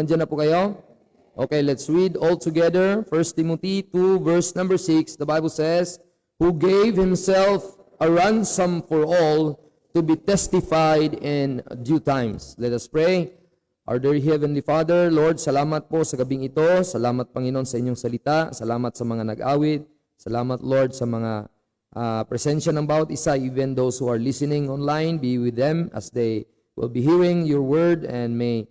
Nandiyan na po kayo? Okay, let's read all together. 1 Timothy 2, verse number 6. The Bible says, who gave himself a ransom for all to be testified in due times. Let us pray. Our dear Heavenly Father, Lord, salamat po sa gabing ito. Salamat, Panginoon, sa inyong salita. Salamat sa mga nag-awit. Salamat, Lord, sa mga presensya ng bawat isa, even those who are listening online. Be with them as they will be hearing your word, and may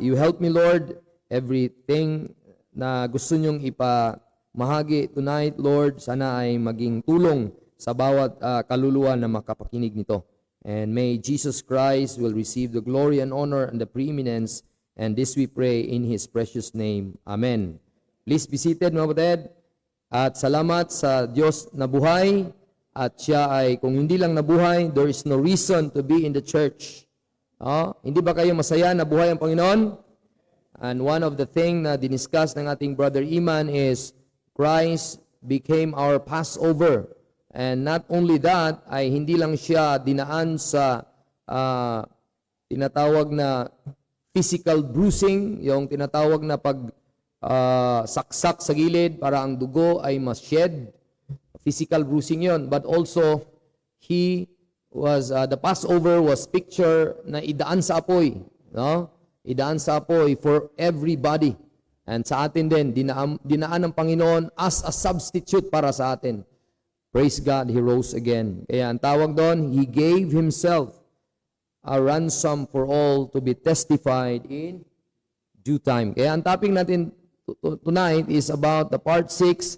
you help me, Lord, everything na gusto nyong ipamahagi tonight, Lord, sana ay maging tulong sa bawat kaluluwa na makapakinig nito. And may Jesus Christ will receive the glory and honor and the preeminence, and this we pray in His precious name. Amen. Please be seated, mga kapatid. At salamat sa Diyos na buhay, at siya ay, kung hindi lang nabuhay, there is no reason to be in the church. Hindi ba kayo masaya na buhay ang Panginoon? And one of the thing na diniscuss ng ating brother Iman is Christ became our Passover. And not only that, ay hindi lang siya dinaan sa tinatawag na physical bruising, yung tinatawag na saksak sa gilid para ang dugo ay mas-shed. Physical bruising yon, but also he was the Passover was picture na idaan sa apoy, no? Idaan sa apoy for everybody. And sa atin din dinaan ng Panginoon as a substitute para sa atin. Praise God, He rose again. Kaya ang tawag doon, He gave Himself a ransom for all to be testified in due time. Kaya ang topic natin tonight is about the part 6,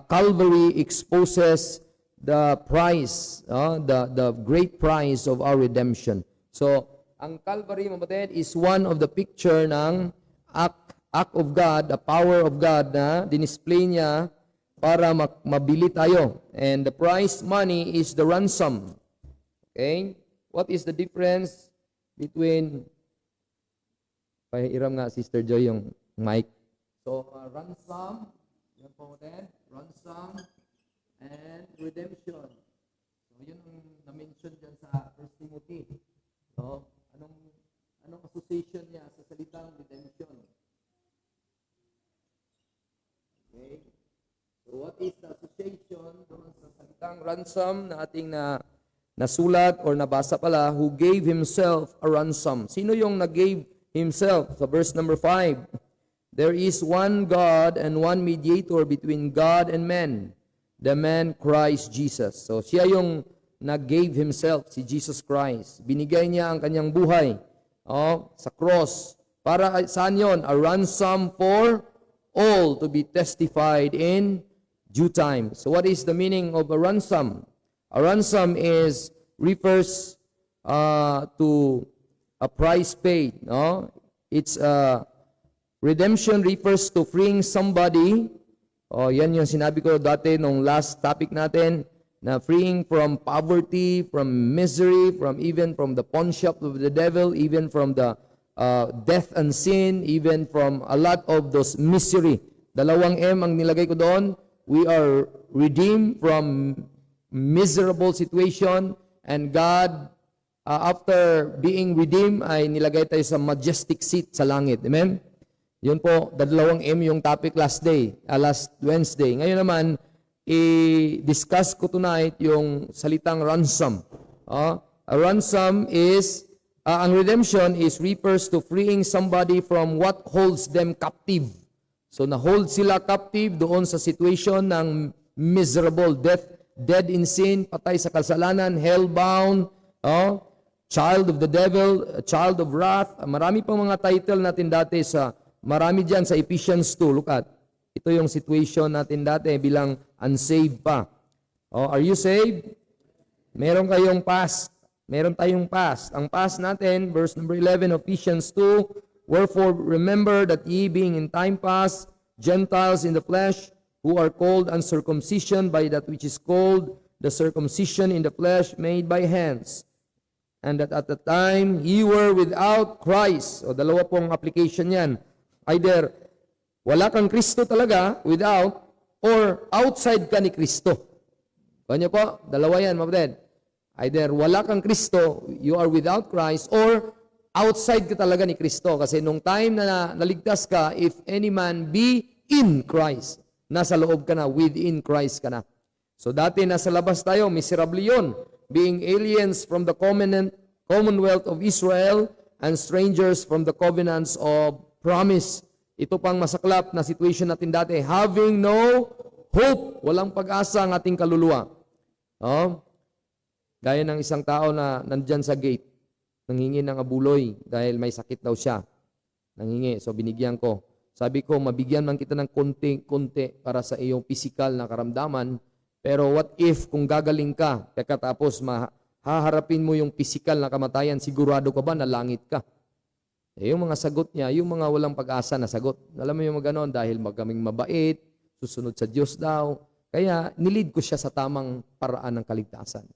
Calvary exposes the price, the great price of our redemption. So, ang Calvary, mga kapatid, is one of the picture ng act of God, the power of God na dinisplay niya para mabili tayo. And the price money is the ransom. Okay? What is the difference between, pahiram nga, Sister Joy, yung mic. So, ransom, yan po din, ransom, and redemption. So, yun ang na-mention dyan sa 1 Timothy. So, anong association niya sa salitang redemption? Okay. So, what is the association doon sa salitang ransom na ating nasulat or nabasa pala, who gave himself a ransom? Sino yung nag-gave himself? Sa verse number 5, there is one God and one mediator between God and men, the man Christ Jesus. So, siya yung nag-gave himself, si Jesus Christ. Binigay niya ang kanyang buhay sa cross. Para saan yun? A ransom for all to be testified in due time. So what is the meaning of a ransom? A ransom refers to a price paid. No? It's redemption refers to freeing somebody. Yan yung sinabi ko dati nung last topic natin, na freeing from poverty, from misery, even from the pawnshop of the devil, even from the death and sin, even from a lot of those misery. Dalawang M ang nilagay ko doon. We are redeemed from miserable situation, and God, after being redeemed, ay nilagay tayo sa majestic seat sa langit. Amen? Yun po, dalawang M yung topic last Wednesday. Ngayon naman, i-discuss ko tonight yung salitang ransom. A ransom is, ang redemption refers to freeing somebody from what holds them captive. So, na-hold sila captive doon sa situation ng miserable death, dead in sin, patay sa kasalanan, hell-bound, child of the devil, child of wrath. Marami pang mga title natin dati marami dyan sa Ephesians 2. Look at, ito yung situation natin dati bilang unsaved pa. Are you saved? Meron kayong past. Meron tayong past. Ang past natin, verse number 11 of Ephesians 2, wherefore remember that ye being in time past Gentiles in the flesh, who are called uncircumcision by that which is called the circumcision in the flesh made by hands, and that at the time ye were without Christ. O dalawa pong application yan. Either wala kang Kristo talaga, without, or outside ka ni Kristo. Kanya po, dalawa yan, mga kapatid. Either wala kang Kristo, you are without Christ, or outside ka talaga ni Kristo. Kasi nung time na naligtas ka, if any man be in Christ, nasa loob ka na, within Christ ka na. So dati nasa labas tayo, miserable yun, being aliens from the commonwealth of Israel and strangers from the covenants of promise. Ito pang masaklap na situation natin dati, having no hope, walang pag-asa ang ating kaluluwa. Oh? Gaya ng isang tao na nandyan sa gate, nanghingi ng abuloy dahil may sakit daw siya. Nanghingi, so binigyan ko. Sabi ko, mabigyan man kita ng konti para sa iyong physical na karamdaman, pero what if kung gagaling ka, pagkatapos haharapin mo yung physical na kamatayan, sigurado ka ba na langit ka? Yung mga sagot niya, yung mga walang pag-asa na sagot. Alam mo yung mga ganon, dahil magaming mabait, susunod sa Diyos daw. Kaya nilid ko siya sa tamang paraan ng kaligtasan.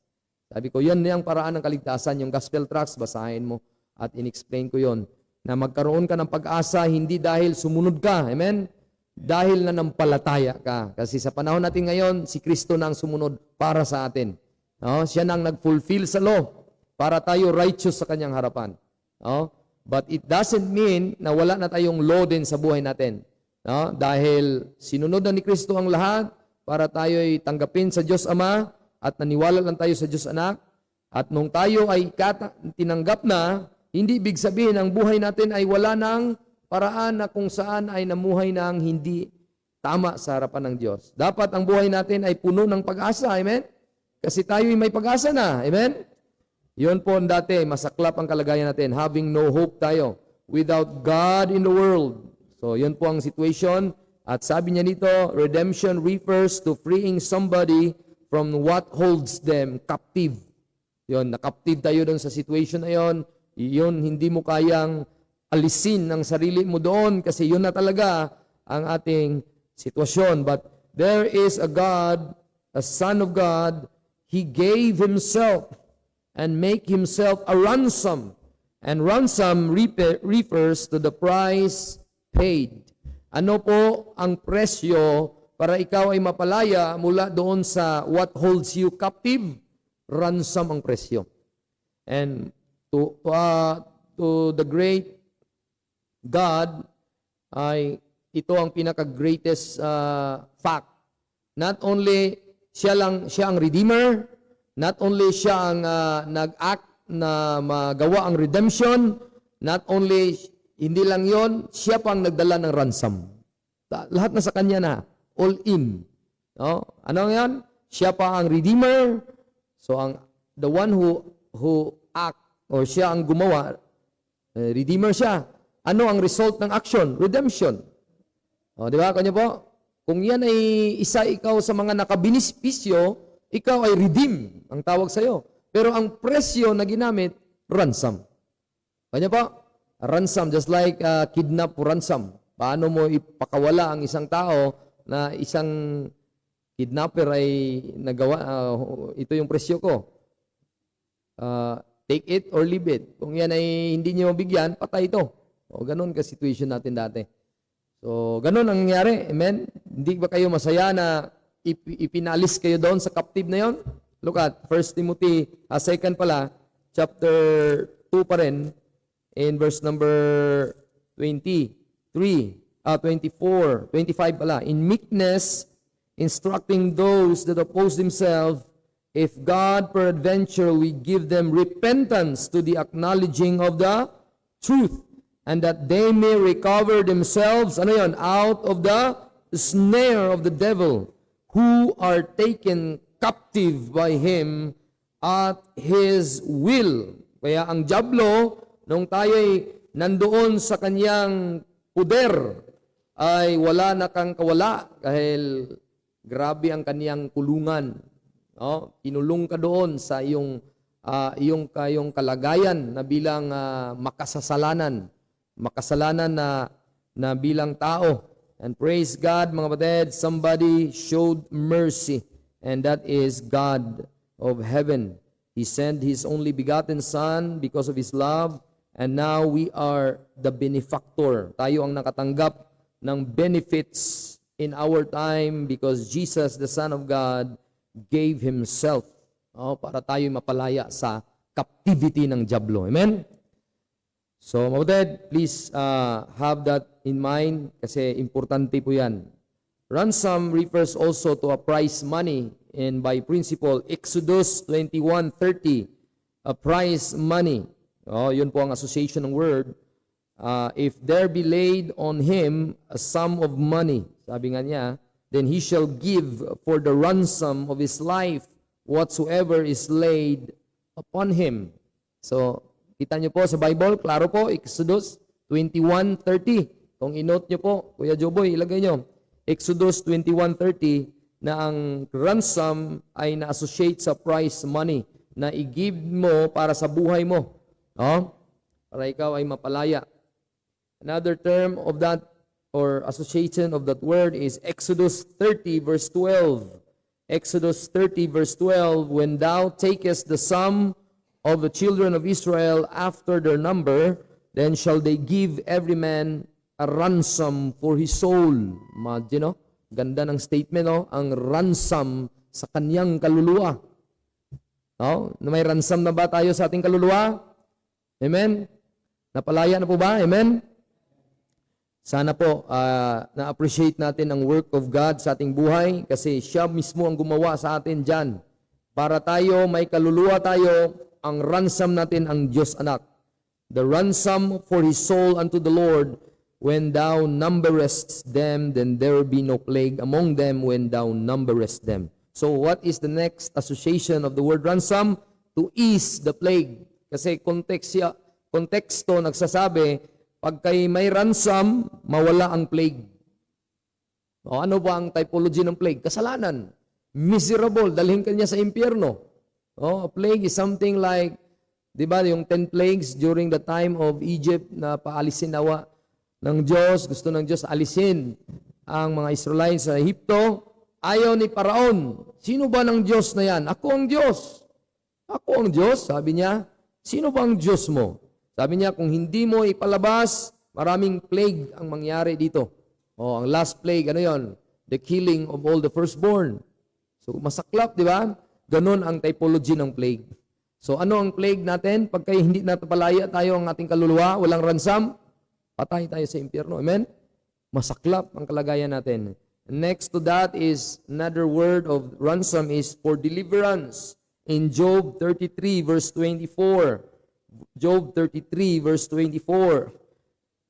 Sabi ko, yan yung paraan ng kaligtasan, yung gospel tracts, basahin mo at in-explain ko yon na magkaroon ka ng pag-asa, hindi dahil sumunod ka, amen? Dahil nanampalataya ka. Kasi sa panahon natin ngayon, si Kristo na ang sumunod para sa atin. No? Siya na ang nag-fulfill sa law para tayo righteous sa kanyang harapan. No? But it doesn't mean na wala na tayong law din sa buhay natin. No? Dahil sinunod na ni Kristo ang lahat para tayo'y tanggapin sa Diyos Ama, at naniwala lang tayo sa Diyos Anak, at nung tayo ay tinanggap na, hindi ibig sabihin ang buhay natin ay wala ng paraan na kung saan ay namuhay ng hindi tama sa harapan ng Diyos. Dapat ang buhay natin ay puno ng pag-asa, amen? Kasi tayo ay may pag-asa na, amen? Yun po dati, masaklap ang kalagayan natin, having no hope tayo, without God in the world. So yun po ang situation, at sabi niya nito, redemption refers to freeing somebody from what holds them captive. Yun, na-captive tayo doon sa situation na yun. Yun, hindi mo kayang alisin ng sarili mo doon kasi yun na talaga ang ating sitwasyon. But there is a God, a Son of God, He gave Himself and make Himself a ransom. And ransom refers to the price paid. Ano po ang presyo para ikaw ay mapalaya mula doon sa what holds you captive? Ransom ang presyo. And to the great God, ay ito ang pinaka-greatest fact. Not only siya ang Redeemer, not only siya ang nag-act na magawa ang redemption, not only, hindi lang yon, siya pang nagdala ng ransom. Lahat na sa kanya na. All in. No? Ano yan? Siya pa ang Redeemer. So, the one who act, or siya ang gumawa, Redeemer siya. Ano ang result ng action? Redemption. O, di ba? Kanya po, kung yan ay ikaw sa mga nakabinispisyo, ikaw ay redeem, ang tawag sa'yo. Pero ang presyo na ginamit, ransom. Kanya po, ransom, just like kidnap ransom. Paano mo ipakawala ang isang tao na isang kidnapper ay nagawa, ito yung presyo ko. Take it or leave it. Kung yan ay hindi niyo mabigyan, patay ito. O ganun ka situation natin dati. So, ganun ang nangyari. Amen? Hindi ba kayo masaya na ipinalis kayo doon sa captive na yon? Look at 1 Timothy, 2 pala, chapter 2 pa rin, in verse number 25 pala. In meekness, instructing those that oppose themselves, if God peradventure will give them repentance to the acknowledging of the truth, and that they may recover themselves, ano yun, out of the snare of the devil, who are taken captive by him at his will. Kaya ang diablo, nung tayo'y nandoon sa kanyang puder, ay wala na kang kawala dahil grabe ang kaniyang kulungan. No? Kinulong ka doon sa iyong kalagayan na bilang makasalanan na bilang tao. And praise God, mga kapatid, somebody showed mercy, and that is God of heaven. He sent His only begotten Son because of His love, and now we are the benefactor. Tayo ang nakatanggap ng benefits in our time because Jesus, the Son of God, gave Himself para tayo mapalaya sa captivity ng diablo. Amen? So, mabuted, please have that in mind kasi importante po yan. Ransom refers also to a prize money, and by principle, Exodus 21:30, a prize money. Oh, yun po ang association ng word. If there be laid on him a sum of money, sabi nga niya, then he shall give for the ransom of his life whatsoever is laid upon him. So, kita niyo po sa Bible, klaro po, Exodus 21:30. Kung inote niyo po, Kuya Joboy, ilagay niyo. Exodus 21:30 na ang ransom ay na-associate sa prize money na i-give mo para sa buhay mo. Oh? Para ikaw ay mapalaya. Another term of that or association of that word is Exodus 30 verse 12. Exodus 30 verse 12, when thou takest the sum of the children of Israel after their number, then shall they give every man a ransom for his soul. Imagine, no? Ganda ng statement, no? Ang ransom sa kanyang kaluluwa. No? May ransom na ba tayo sa ating kaluluwa? Amen? Napalaya na po ba? Amen? Sana po na-appreciate natin ang work of God sa ating buhay kasi siya mismo ang gumawa sa atin dyan. Para tayo, may kaluluwa tayo, ang ransom natin ang Diyos anak. The ransom for his soul unto the Lord, when thou numberest them, then there will be no plague among them when thou numberest them. So what is the next association of the word ransom? To ease the plague. Kasi konteksto nagsasabi, pag kay may ransom, mawala ang plague. O ano ba ang typology ng plague? Kasalanan. Miserable, dalhin ka niya sa impyerno. A plague is something like, di ba, yung 10 plagues during the time of Egypt na paalisin nawa ng Diyos, gusto ng Diyos alisin ang mga Israelites sa Ehipto. Ayaw ni Paraon. Sino ba ng Diyos na yan? Ako ang Diyos. Ako ang Diyos, sabi niya. Sino ba ang Diyos mo? Sabi niya, kung hindi mo ipalabas, maraming plague ang mangyari dito. Ang last plague, ano yon? The killing of all the firstborn. So, masaklap, di ba? Ganon ang typology ng plague. So, ano ang plague natin? Pagka hindi natapalaya tayo ang ating kaluluwa, walang ransom, patay tayo sa impyerno. Amen? Masaklap ang kalagayan natin. Next to that is another word of ransom is for deliverance. In Job 33 verse 24. Job 33 verse 24.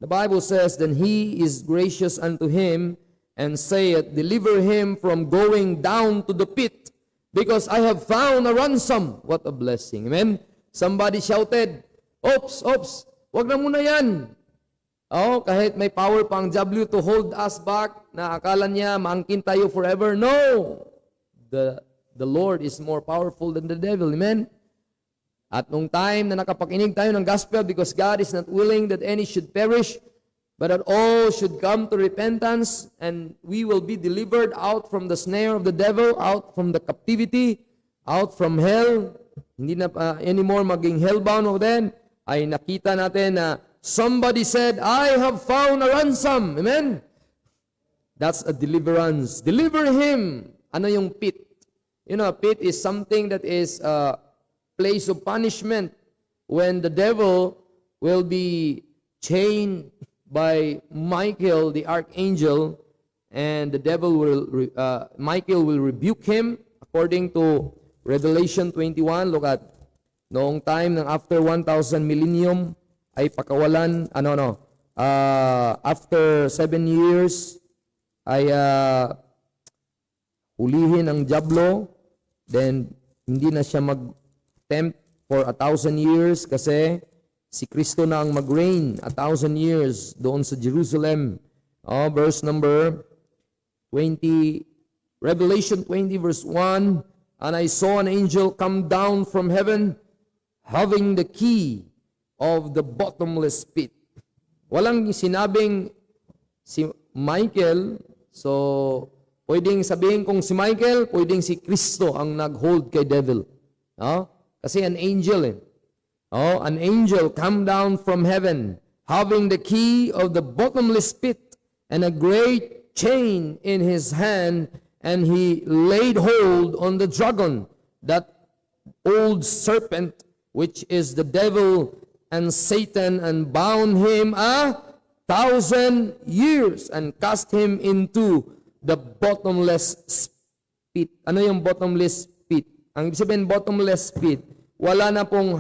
The Bible says, then he is gracious unto him and saith, deliver him from going down to the pit, because I have found a ransom. What a blessing. Amen? Somebody shouted, oops, wag na muna yan. Kahit may power pa ang W to hold us back, na akala niya maangkin tayo forever. No! The Lord is more powerful than the devil. Amen? At nung time na nakapakinig tayo ng gospel, because God is not willing that any should perish, but that all should come to repentance, and we will be delivered out from the snare of the devil, out from the captivity, out from hell, hindi na anymore maging hellbound of them, ay nakita natin na somebody said, I have found a ransom. Amen? That's a deliverance. Deliver him. Ano yung pit? You know, a pit is something that is a place of punishment when the devil will be chained by Michael, the archangel, and the devil will, Michael will rebuke him according to Revelation 21. Look at, noong time ng after 1,000 millennium, ay pakawalan, after 7 years, ay hulihin ang diablo, then hindi na siya mag-tempt for 1,000 years kasi si Kristo na ang mag-reign 1,000 years doon sa Jerusalem. Verse number 20, Revelation 20 verse 1, and I saw an angel come down from heaven, having the key of the bottomless pit. Walang sinabing si Michael, so pwedeng sabihin kung si Michael, pwedeng si Kristo ang nag-hold kay devil. Kasi an angel an angel come down from heaven, having the key of the bottomless pit, and a great chain in his hand, and he laid hold on the dragon, that old serpent, which is the devil and Satan and bound him 1,000 years and cast him into the bottomless pit. Ano yung bottomless pit? Ang ibig sabihin bottomless pit, wala na pong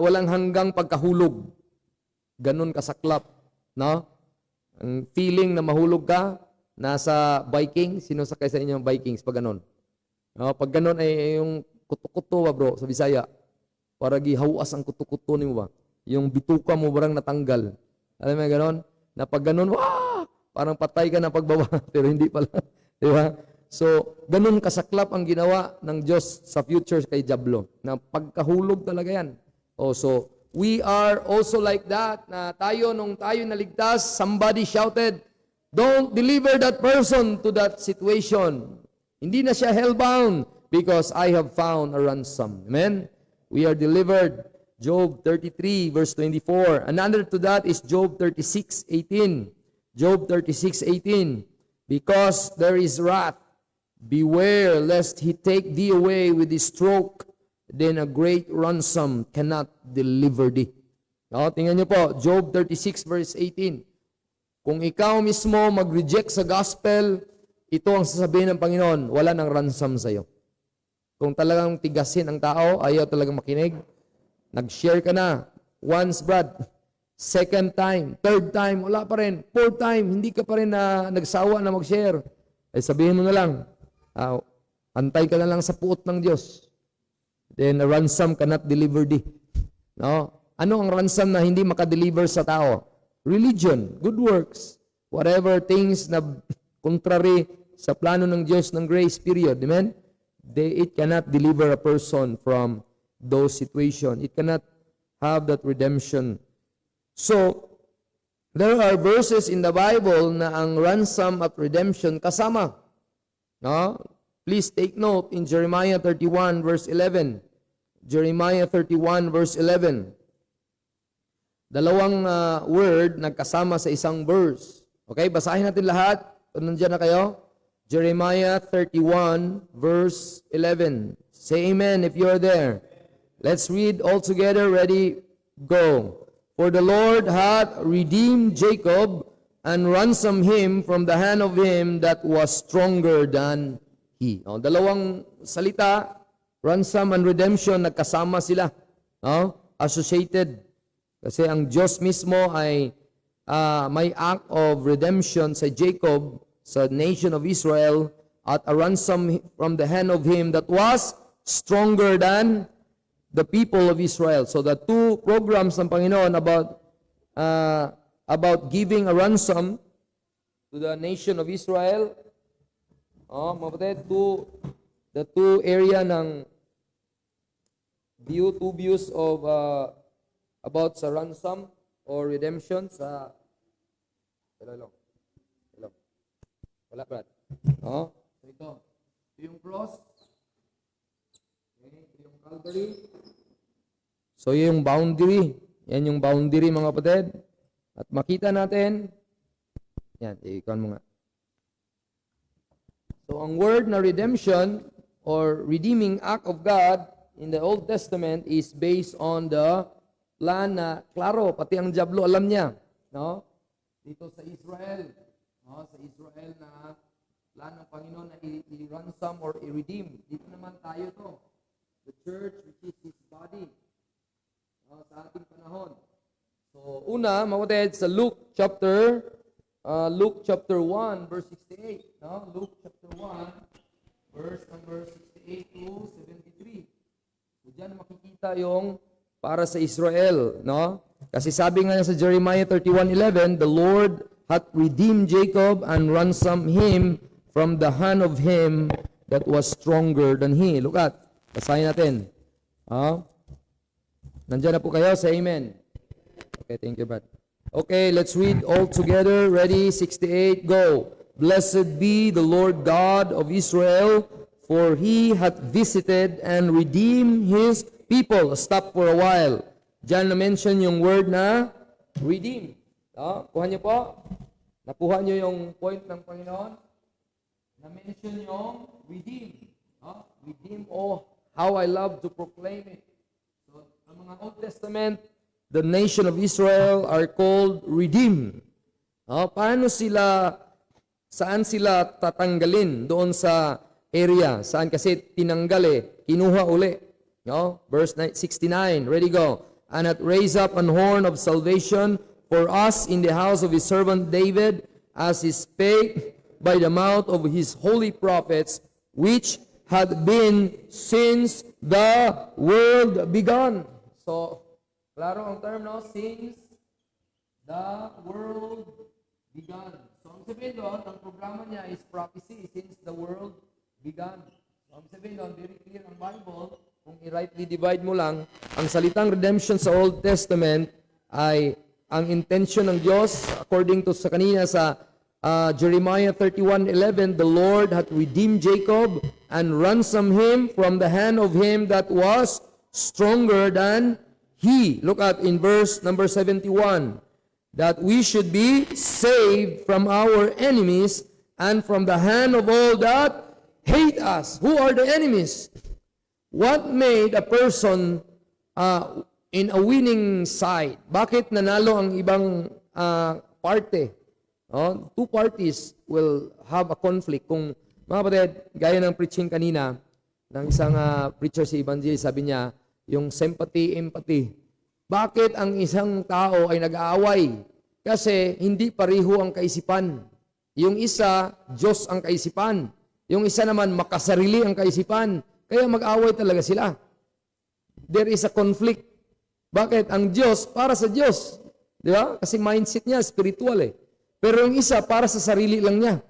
walang hanggang pagkahulog. Ganun kasaklap, no? Ang feeling na mahulog ka nasa Viking, sino sakay sa inyo ng Vikings pag ganun? No, pag ganun ay yung kuto-kuto ba bro sa Bisaya. Para gihawas ang kuto-kuto nimo ba? Yung bituka mo barang natanggal. Alam mo ganon? Na pag ganon, wah! Parang patay ka na pagbaba, pero hindi pala. Di ba? So, ganon kasaklap ang ginawa ng Diyos sa future kay Diablo. Na pagkahulog talaga yan. Oh, so, we are also like that, na tayo, nung tayo naligtas, somebody shouted, don't deliver that person to that situation. Hindi na siya hellbound because I have found a ransom. Amen? We are delivered. Job 33 verse 24. Another to that is Job 36:18. Job 36:18. Because there is wrath, beware lest he take thee away with his stroke, then a great ransom cannot deliver thee. No, tingnan niyo po, Job 36 verse 18. Kung ikaw mismo mag-reject sa gospel, ito ang sasabihin ng Panginoon, wala nang ransom sa iyo. Kung talagang tigasin ang tao, ayaw talagang makinig, nag-share ka na, once, brad, second time, third time, wala pa rin, fourth time, hindi ka pa rin na nagsawa na mag-share. Ay sabihin mo na lang, antay ka na lang sa puot ng Diyos. Then a ransom cannot deliver thee. No? Ano ang ransom na hindi makadeliver sa tao? Religion, good works, whatever things na contrary sa plano ng Diyos ng grace period. Amen? It cannot deliver a person from those situations. It cannot have that redemption. So, there are verses in the Bible na ang ransom at redemption kasama. No? Please take note in Jeremiah 31 verse 11. Jeremiah 31 verse 11. Dalawang word nagkasama sa isang verse. Okay, basahin natin lahat. Kung nandiyan na kayo. Jeremiah 31 verse 11. Say amen if you are there. Let's read all together. Ready? Go. For the Lord hath redeemed Jacob and ransomed him from the hand of him that was stronger than he. Oh, dalawang salita, ransom and redemption, nagkasama sila. Oh, associated. Kasi ang Diyos mismo ay may act of redemption sa Jacob, sa nation of Israel, at a ransom from the hand of him that was stronger than the people of Israel. So the two programs ng Panginoon about giving a ransom to the nation of Israel, mga kapatid, the two area ng two views of about sa ransom or redemption sa hello. Wala, Brad. So ito yung cross. Okay, ito yung Calvary. So yung boundary. Yan yung boundary, mga kapatid. At makita natin. Yan, ikon mo nga. So ang word na redemption or redeeming act of God in the Old Testament is based on the plan na, klaro, pati ang Diablo alam niya. No? Dito sa Israel. No? Sa Israel na plan ng Panginoon na i-ransom or i-redeem. Dito naman tayo to. The church, which is His body. Sa ating panahon. So, una, mga sa Luke chapter 1, verse 68. No? Luke chapter 1, verse number 68 to 73. So, dyan makikita yung para sa Israel. No? Kasi sabi nga sa Jeremiah 31:11, the Lord hath redeemed Jacob and ransomed him from the hand of him that was stronger than he. Look at, basahin natin. Nandiyan na po kayo, say amen. Okay, thank you, Brad. Okay, let's read all together. Ready, 68, go. Blessed be the Lord God of Israel, for he hath visited and redeemed his people. Stop for a while. Diyan na-mention yung word na redeem. Kuha niyo po. Nakuha niyo yung point ng Panginoon. Na-mention yung redeem. Redeem, oh, how I love to proclaim it. So, ang mga Old Testament, the nation of Israel are called redeemed. Saan sila tatanggalin doon sa area? Saan kasi tinanggal kinuha uli. Verse 69, ready go. And hath raised up an horn of salvation for us in the house of his servant David, as he spake by the mouth of his holy prophets, which had been since the world began. So, klaro ang term, no? Since the world began. So, ang sabihin doon, ang programa niya is prophecy since the world began. So, ang sabihin doon, very clear ang Bible, kung i-rightly divide mo lang, ang salitang redemption sa Old Testament ay ang intention ng Diyos, according to sa kanina sa Jeremiah 31:11, the Lord hath redeemed Jacob and ransomed him from the hand of him that was stronger than he. Look at in verse number 71, that we should be saved from our enemies and from the hand of all that hate us. Who are the enemies? What made a person in a winning side? Bakit nanalo ang ibang parte? Two parties will have a conflict. Kung, mga kapatid, gaya ng preaching kanina, ng isang preacher sa evangelist, sabi niya, yung sympathy, empathy. Bakit ang isang tao ay nag-aaway? Kasi hindi pareho ang kaisipan. Yung isa, Diyos ang kaisipan. Yung isa naman, makasarili ang kaisipan. Kaya mag-aaway talaga sila. There is a conflict. Bakit? Ang Diyos, para sa Diyos. Di ba? Kasi mindset niya, spiritual Pero yung isa, para sa sarili lang niya.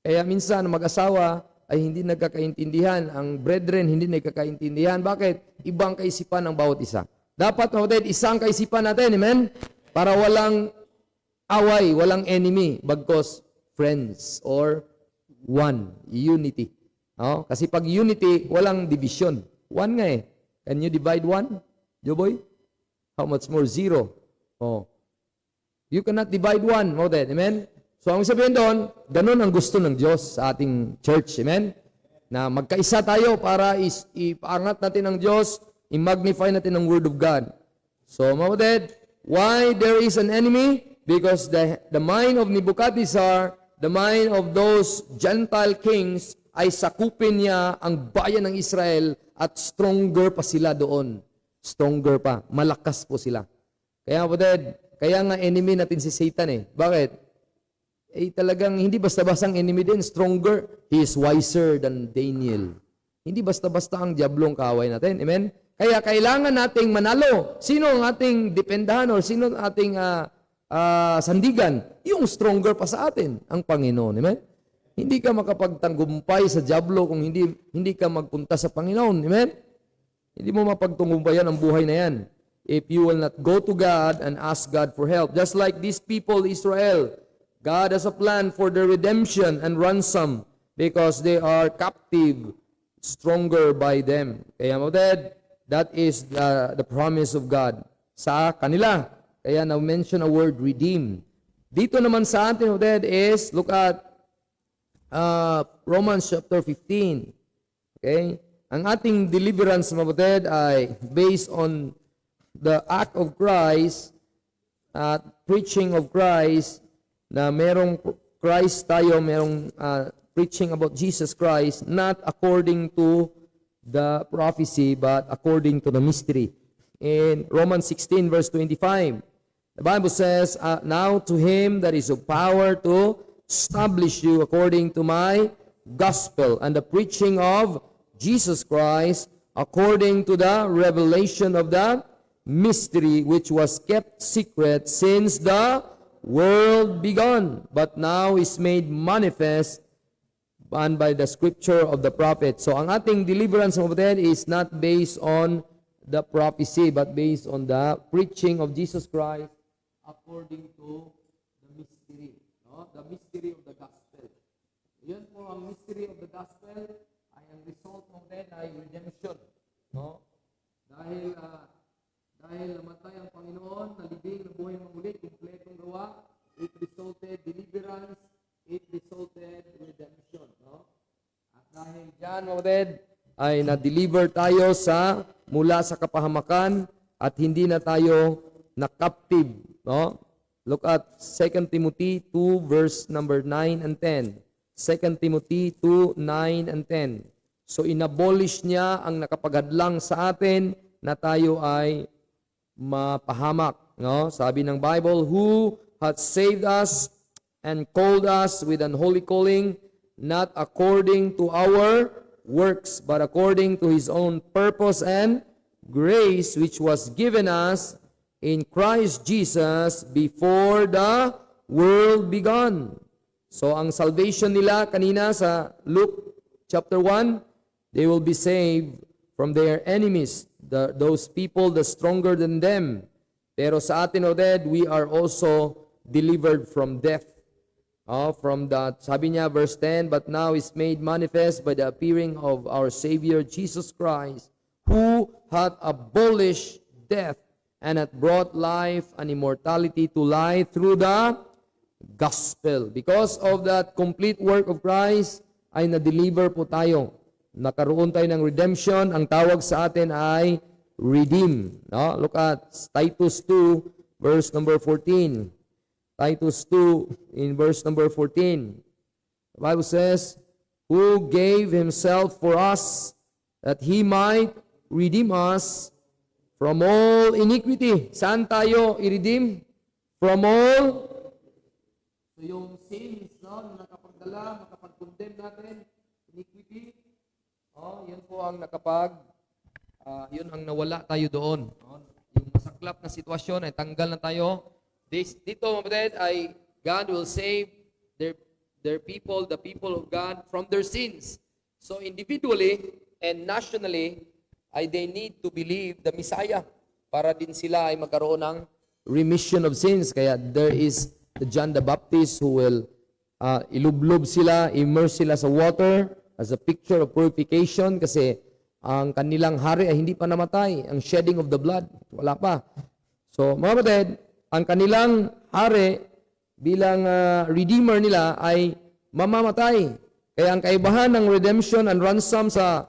Kaya minsan, mag-asawa ay hindi nagkakaintindihan. Ang brethren, hindi nagkakaintindihan. Bakit? Ibang kaisipan ng bawat isa. Dapat, kapatid, isang kaisipan natin, amen? Para walang away, walang enemy, bagkos friends or one, unity. Kasi pag unity, walang division. One nga Can you divide one, Joboy? How much more? Zero. You cannot divide one. Amen? So, ang sabihin doon, ganun ang gusto ng Diyos sa ating church. Amen? Na magkaisa tayo para ipaangat natin ang Diyos, i-magnify natin ang Word of God. So, mga why there is an enemy? Because the mind of Nebuchadnezzar, the mind of those Gentile kings, ay sakupin niya ang bayan ng Israel at stronger pa sila doon. Stronger pa. Malakas po sila. Kaya, kaya nga enemy natin si Satan Bakit? Talagang hindi basta-bastang enemy din. Stronger. He is wiser than Daniel. Hindi basta-basta ang diablong kaaway natin. Amen? Kaya kailangan nating manalo. Sino ang ating dependahan o sino ang ating sandigan? Yung stronger pa sa atin, ang Panginoon. Amen? Hindi ka makapagtanggumpay sa diablo kung hindi ka magpunta sa Panginoon. Amen? Hindi mo mapagtunggumpayan ang buhay na yan if you will not go to God and ask God for help. Just like these people, Israel, God has a plan for their redemption and ransom because they are captive, stronger by them. Kaya that is the promise of God sa kanila. Kaya na-mention a word, redeem. Dito naman sa atin, is, look at Romans chapter 15. Okay? Ang ating deliverance, mga ay based on the act of Christ at preaching of Christ, na merong Christ tayo, merong preaching about Jesus Christ, not according to the prophecy, but according to the mystery. In Romans 16, verse 25, the Bible says, now to him that is of power to establish you according to my gospel and the preaching of Jesus Christ, according to the revelation of the mystery which was kept secret since the world began, but now is made manifest and by the scripture of the prophet. So, ang ating deliverance, is not based on the prophecy, but based on the preaching of Jesus Christ according to the mystery. The mystery of the gospel. Yan po ang mystery of the gospel ay ang result of that ay redemption. Dahil namatay ang Panginoon, nalibing, nabuhay ng muli, kumpletong gawa, it resulted deliverance, it resulted redemption. At dahil dyan, ay na-deliver tayo mula sa kapahamakan at hindi na tayo na-captive. No? Look at 2 Timothy 2 verse number 9 and 10. 2 Timothy 2, 9 and 10. So inabolish niya ang nakapaghadlang sa atin na tayo ay mapahamak. No? Sabi ng Bible, who hath saved us and called us with an holy calling, not according to our works, but according to His own purpose and grace, which was given us in Christ Jesus before the world began. So ang salvation nila kanina sa Luke chapter 1, they will be saved from their enemies, those people the stronger than them. Pero sa atin, Oded, we are also delivered from death. From that, sabi niya, verse 10, but now is made manifest by the appearing of our Savior Jesus Christ, who hath abolished death and hath brought life and immortality to light through the gospel. Because of that complete work of Christ, ay na-deliver po tayo. Nakaroon tayo ng redemption. Ang tawag sa atin ay redeem. No? Look at Titus 2, verse number 14. Titus 2, in verse number 14. The Bible says, who gave Himself for us, that He might redeem us from all iniquity. Saan tayo i-redeem? From all. So yung sins, no, na nakapagdala, makapag-condemn natin, iniquity, yun po ang yun ang nawala tayo doon. Yung masaklap na sitwasyon ay tanggal na tayo. Dito, mga ay God will save their people, the people of God, from their sins. So individually and nationally, they need to believe the Messiah para din sila ay magkaroon ng remission of sins. Kaya there is John the Baptist who will ilublob sila, immerse sila sa water as a picture of purification kasi ang kanilang hari ay hindi pa namatay. Ang shedding of the blood, wala pa. So, mga kapatid, ang kanilang hari bilang redeemer nila ay mamamatay. Kaya ang kaibahan ng redemption and ransom sa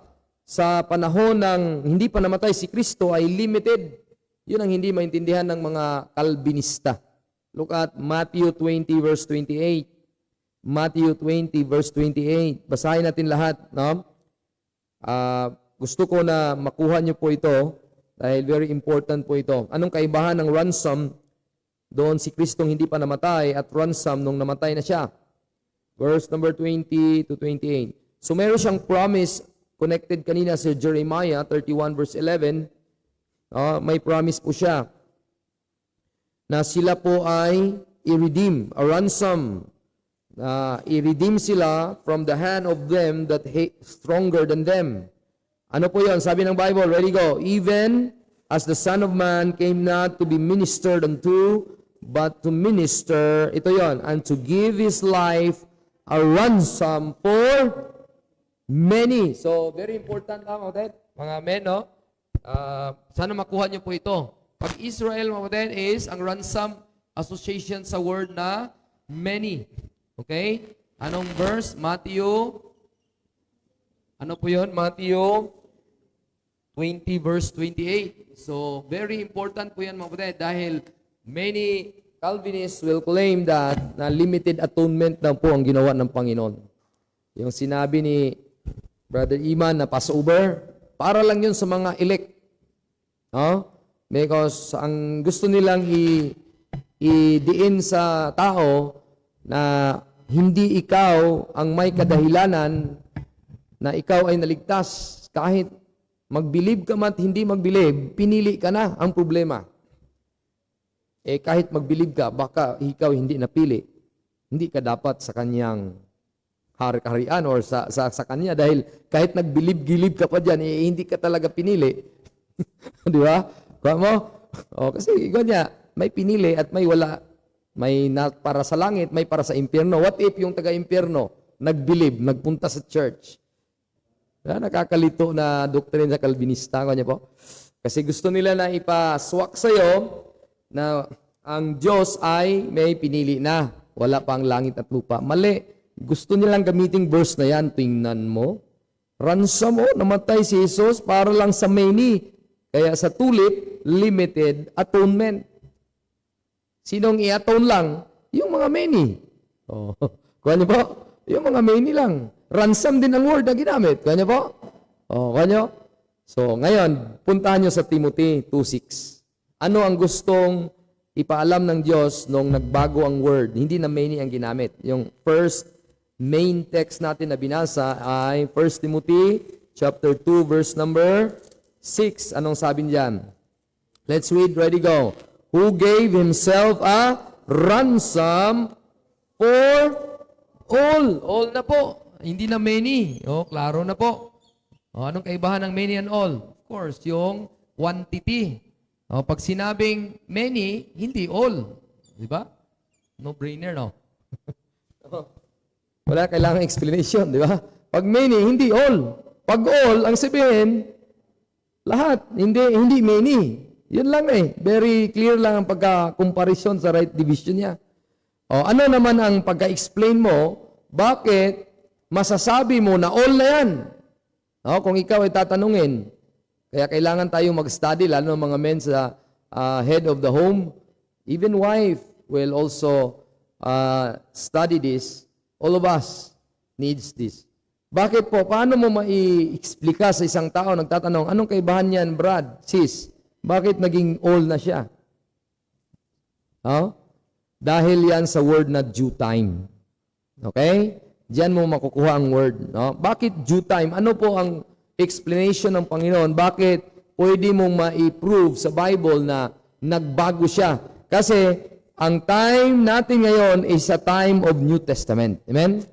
panahon ng hindi pa namatay si Kristo ay limited. Yun ang hindi maintindihan ng mga Calvinista. Look at Matthew 20 verse 28. Matthew 20 verse 28. Basahin natin lahat, no? Gusto ko na makuha niyo po ito dahil very important po ito. Anong kaibahan ng ransom doon si Kristong hindi pa namatay at ransom nung namatay na siya? Verse number 20 to 28. So meron siyang promise connected kanina sa Jeremiah 31 verse 11. May promise po siya na sila po ay i-redeem, a ransom. I-redeem sila from the hand of them that hate stronger than them. Ano po yun? Sabi ng Bible, ready go. Even as the Son of Man came not to be ministered unto, but to minister, ito yon, and to give His life a ransom for many. So, very important lang, mga men, no? Sana makuha niyo po ito. Pag Israel, mga kapatid, is ang ransom association sa word na many. Okay? Anong verse? Matthew. Ano po yun? Matthew 20 verse 28. So, very important po yan, mga kapatid, dahil many Calvinists will claim that na limited atonement lang po ang ginawa ng Panginoon. Yung sinabi ni Brother Iman na Passover, para lang yun sa mga elect. No? Because ang gusto nilang i-diin sa tao na hindi ikaw ang may kadahilanan na ikaw ay naligtas. Kahit magbilib ka man at hindi magbilib, pinili ka na ang problema. Kahit magbilib ka, baka ikaw hindi napili. Hindi ka dapat sa kanyang hari-harian or sa kanya dahil kahit nagbilib-gilib ka pa dyan, hindi ka talaga pinili. Di ba? Kuha mo? Kasi niya, may pinili at may wala. May para sa langit, may para sa impyerno. What if yung taga-impyerno nagbilib, nagpunta sa church? Nakakalito na doktrina sa Calvinista. Kuha niya po? Kasi gusto nila na ipaswak sa'yo na ang Diyos ay may pinili na. Wala pa ang langit at lupa. Mali. Gusto nilang gamiting verse na yan. Tingnan mo. Ransom mo, namatay si Jesus para lang sa many. Kaya sa tulip, limited atonement. Sinong i-atone lang? Yung mga many. Oh, kuha niyo po? Yung mga many lang. Ransom din ang word na ginamit. Kuha niyo po? Oh, kuha niyo? So, ngayon, puntahan niyo sa Timothy 2:6. Ano ang gustong ipaalam ng Diyos nung nagbago ang word? Hindi na many ang ginamit. Yung first main text natin na binasa ay 1 Timothy chapter 2 verse number 6. Anong sabi niyan? Let's read. Ready, go. Who gave himself a ransom for all. All na po. Hindi na many. O, klaro na po. O, anong kaibahan ng many and all? Of course, yung quantity. O, pag sinabing many, hindi all. Di ba? No-brainer, no? Wala kailangang explanation, di ba? Pag many, hindi all. Pag all, ang sabihin, lahat. Hindi many. Yun lang eh. Very clear lang ang pagka-comparison sa right division niya. O, ano naman ang pagka-explain mo, bakit masasabi mo na all na yan? O, kung ikaw ay tatanungin, kaya kailangan tayong mag-study, lalo ng mga men sa head of the home. Even wife will also study this. All of us needs this. Bakit po? Paano mo mai-explika sa isang tao nagtatanong, anong kaibahan niyan, Brad, sis? Bakit naging all na siya? Dahil yan sa word na due time. Okay? Diyan mo makukuha ang word. No? Bakit due time? Ano po ang explanation ng Panginoon? Bakit pwede mong ma-prove sa Bible na nagbago siya? Kasi ang time natin ngayon is a time of New Testament. Amen?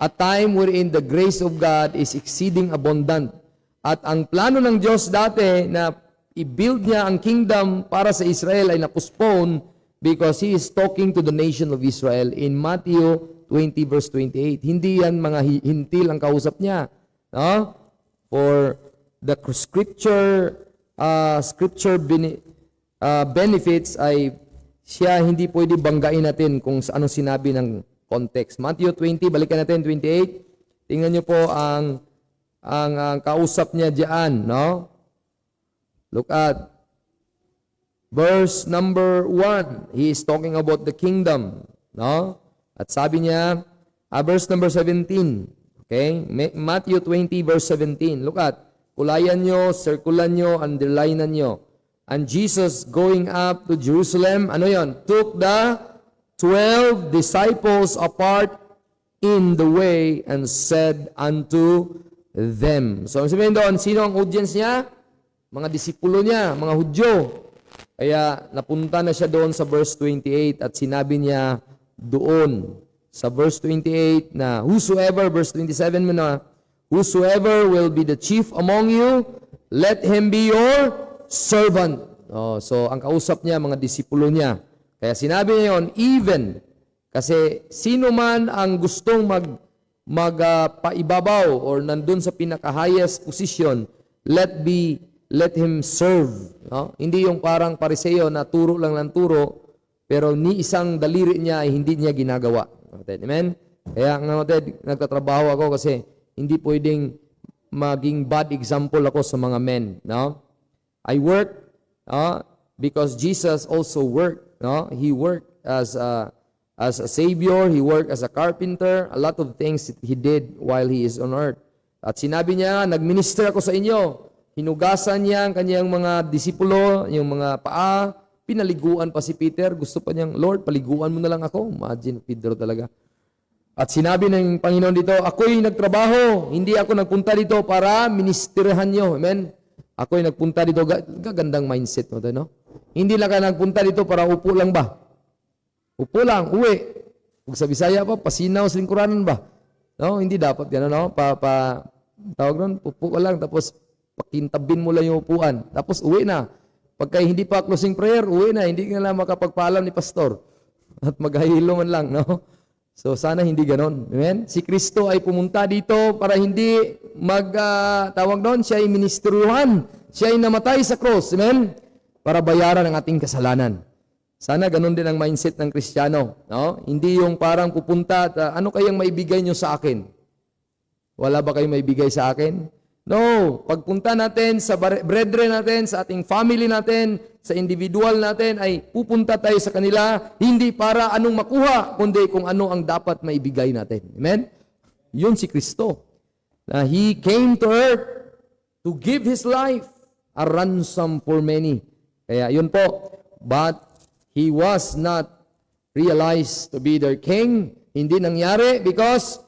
A time wherein the grace of God is exceeding abundant. At ang plano ng Diyos dati na i-build niya ang kingdom para sa Israel ay na-postpone because He is talking to the nation of Israel in Matthew 20 verse 28. Hindi yan mga hintil ang kausap niya. No? For the scripture benefits ay siya hindi pwede banggain natin kung anong sinabi ng context. Matthew 20, balikan natin 28. Tingnan niyo po ang kausap niya diyan, no? Look at verse number 1. He is talking about the kingdom, no? At sabi niya, verse number 17. Okay? Matthew 20 verse 17. Look at, kulayan nyo, circulan nyo, underlinean nyo. And Jesus going up to Jerusalem, ano yon? Took the 12 disciples apart in the way and said unto them. So, sabihin doon, sino ang audience niya? Mga disipulo niya, mga Hudyo. Kaya napunta na siya doon sa verse 28 at sinabi niya doon sa verse 28 na whosoever, verse 27 mo na, whosoever will be the chief among you, let him be your servant. So, ang kausap niya, mga disipulo niya. Kaya sinabi niya yun, even, kasi sino man ang gustong paibabaw or nandun sa pinaka-highest position, let him serve. No? Hindi yung parang pariseo na turo lang ng turo, pero ni isang daliri niya ay hindi niya ginagawa. Amen? Kaya nga nagtatrabaho ako kasi hindi pwedeng maging bad example ako sa mga men. No? I work because Jesus also worked. No? He worked as a savior. He worked as a carpenter. A lot of things he did while he is on earth. At sinabi niya, nagminister ako sa inyo. Hinugasan niya ang kanyang mga disipulo, yung mga paa. Pinaliguan pa si Peter. Gusto pa niyang, Lord, paliguan mo na lang ako. Imagine, Pedro talaga. At sinabi ng Panginoon dito, ako'y nagtrabaho. Hindi ako nagpunta dito para ministerhan niyo. Amen? Ako'y nagpunta dito. Gagandang mindset mo to, no? Hindi lang ka nagpunta dito para upo lang ba? Upo lang, uwi. Kung sa Bisaya pa, pasinaw sa lingkuranan ba? No? Hindi dapat yan, no? Tawag nun, upo ka lang, tapos pakintabin mo lang yung upuan. Tapos uwi na. Pagka hindi pa closing prayer, uwi na. Hindi ka lang makapagpaalam ni pastor. At maghahilo man lang, no? So, sana hindi ganon. Amen? Si Kristo ay pumunta dito para hindi tawag doon, siya ay ministeruhan. Siya ay namatay sa cross. Amen? Para bayaran ang ating kasalanan. Sana ganon din ang mindset ng Kristiyano. No? Hindi yung parang pupunta at ano kayang maibigay nyo sa akin? Wala ba kayong maibigay sa akin? No, pagpunta natin sa brethren natin, sa ating family natin, sa individual natin, ay pupunta tayo sa kanila, hindi para anong makuha, kundi kung ano ang dapat maibigay natin. Amen? Yun si Kristo. Na He came to earth to give His life a ransom for many. Kaya yun po. But He was not realized to be their king. Hindi nangyari because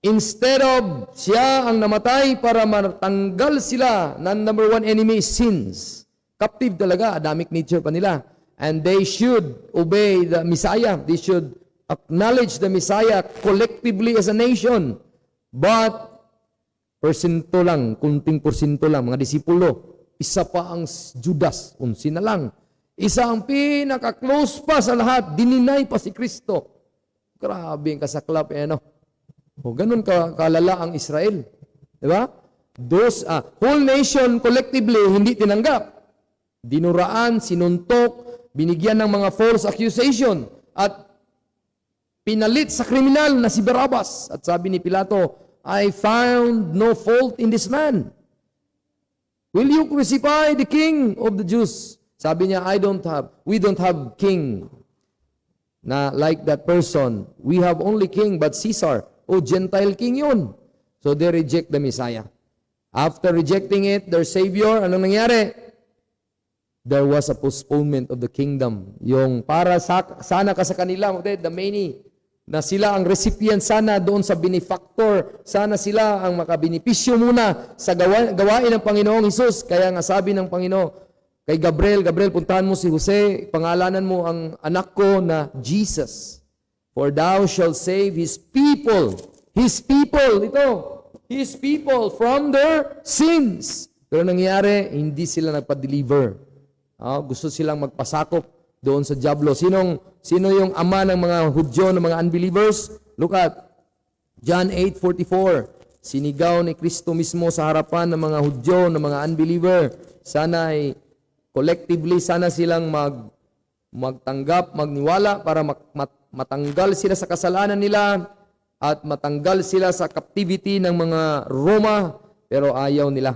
instead of siya ang namatay para matanggal sila ng number one enemy, sins. Captive talaga, Adamic nature pa nila. And they should obey the Messiah. They should acknowledge the Messiah collectively as a nation. But, porsyento lang, kunting porsyento lang, mga disipulo. Isa pa ang Judas, unsi na lang. Isa ang pinaka-close pa sa lahat, dininay pa si Kristo. Grabe ang kasaklap, ano? O, ganun kalala ang Israel. Diba? Those, whole nation collectively hindi tinanggap. Dinuraan, sinuntok, binigyan ng mga false accusation, at pinalit sa kriminal na si Barabbas. At sabi ni Pilato, I found no fault in this man. Will you crucify the king of the Jews? Sabi niya, we don't have king na like that person. We have only king but Caesar. O Gentile king yun. So they reject the Messiah. After rejecting it, their Savior, anong nangyari? There was a postponement of the kingdom. Yung para sana ka sa kanila, the many, na sila ang recipient sana doon sa benefactor, sana sila ang makabenipisyo muna sa gawain ng Panginoong Hesus. Kaya nga sabi ng Panginoon, kay Gabriel, puntahan mo si Jose, pangalanan mo ang anak ko na Jesus. For thou shalt save His people, His people from their sins. Pero nangyari, hindi sila nagpa-deliver. Gusto silang magpasakop doon sa diablo. Sino yung ama ng mga Hudyo, ng mga unbelievers? Look at John 8:44. Sinigaw ni Kristo mismo sa harapan ng mga Hudyo, ng mga unbeliever. Sana ay collectively, sana silang magtanggap, magniwala para matanggal sila sa kasalanan nila at matanggal sila sa captivity ng mga Roma, pero ayaw nila.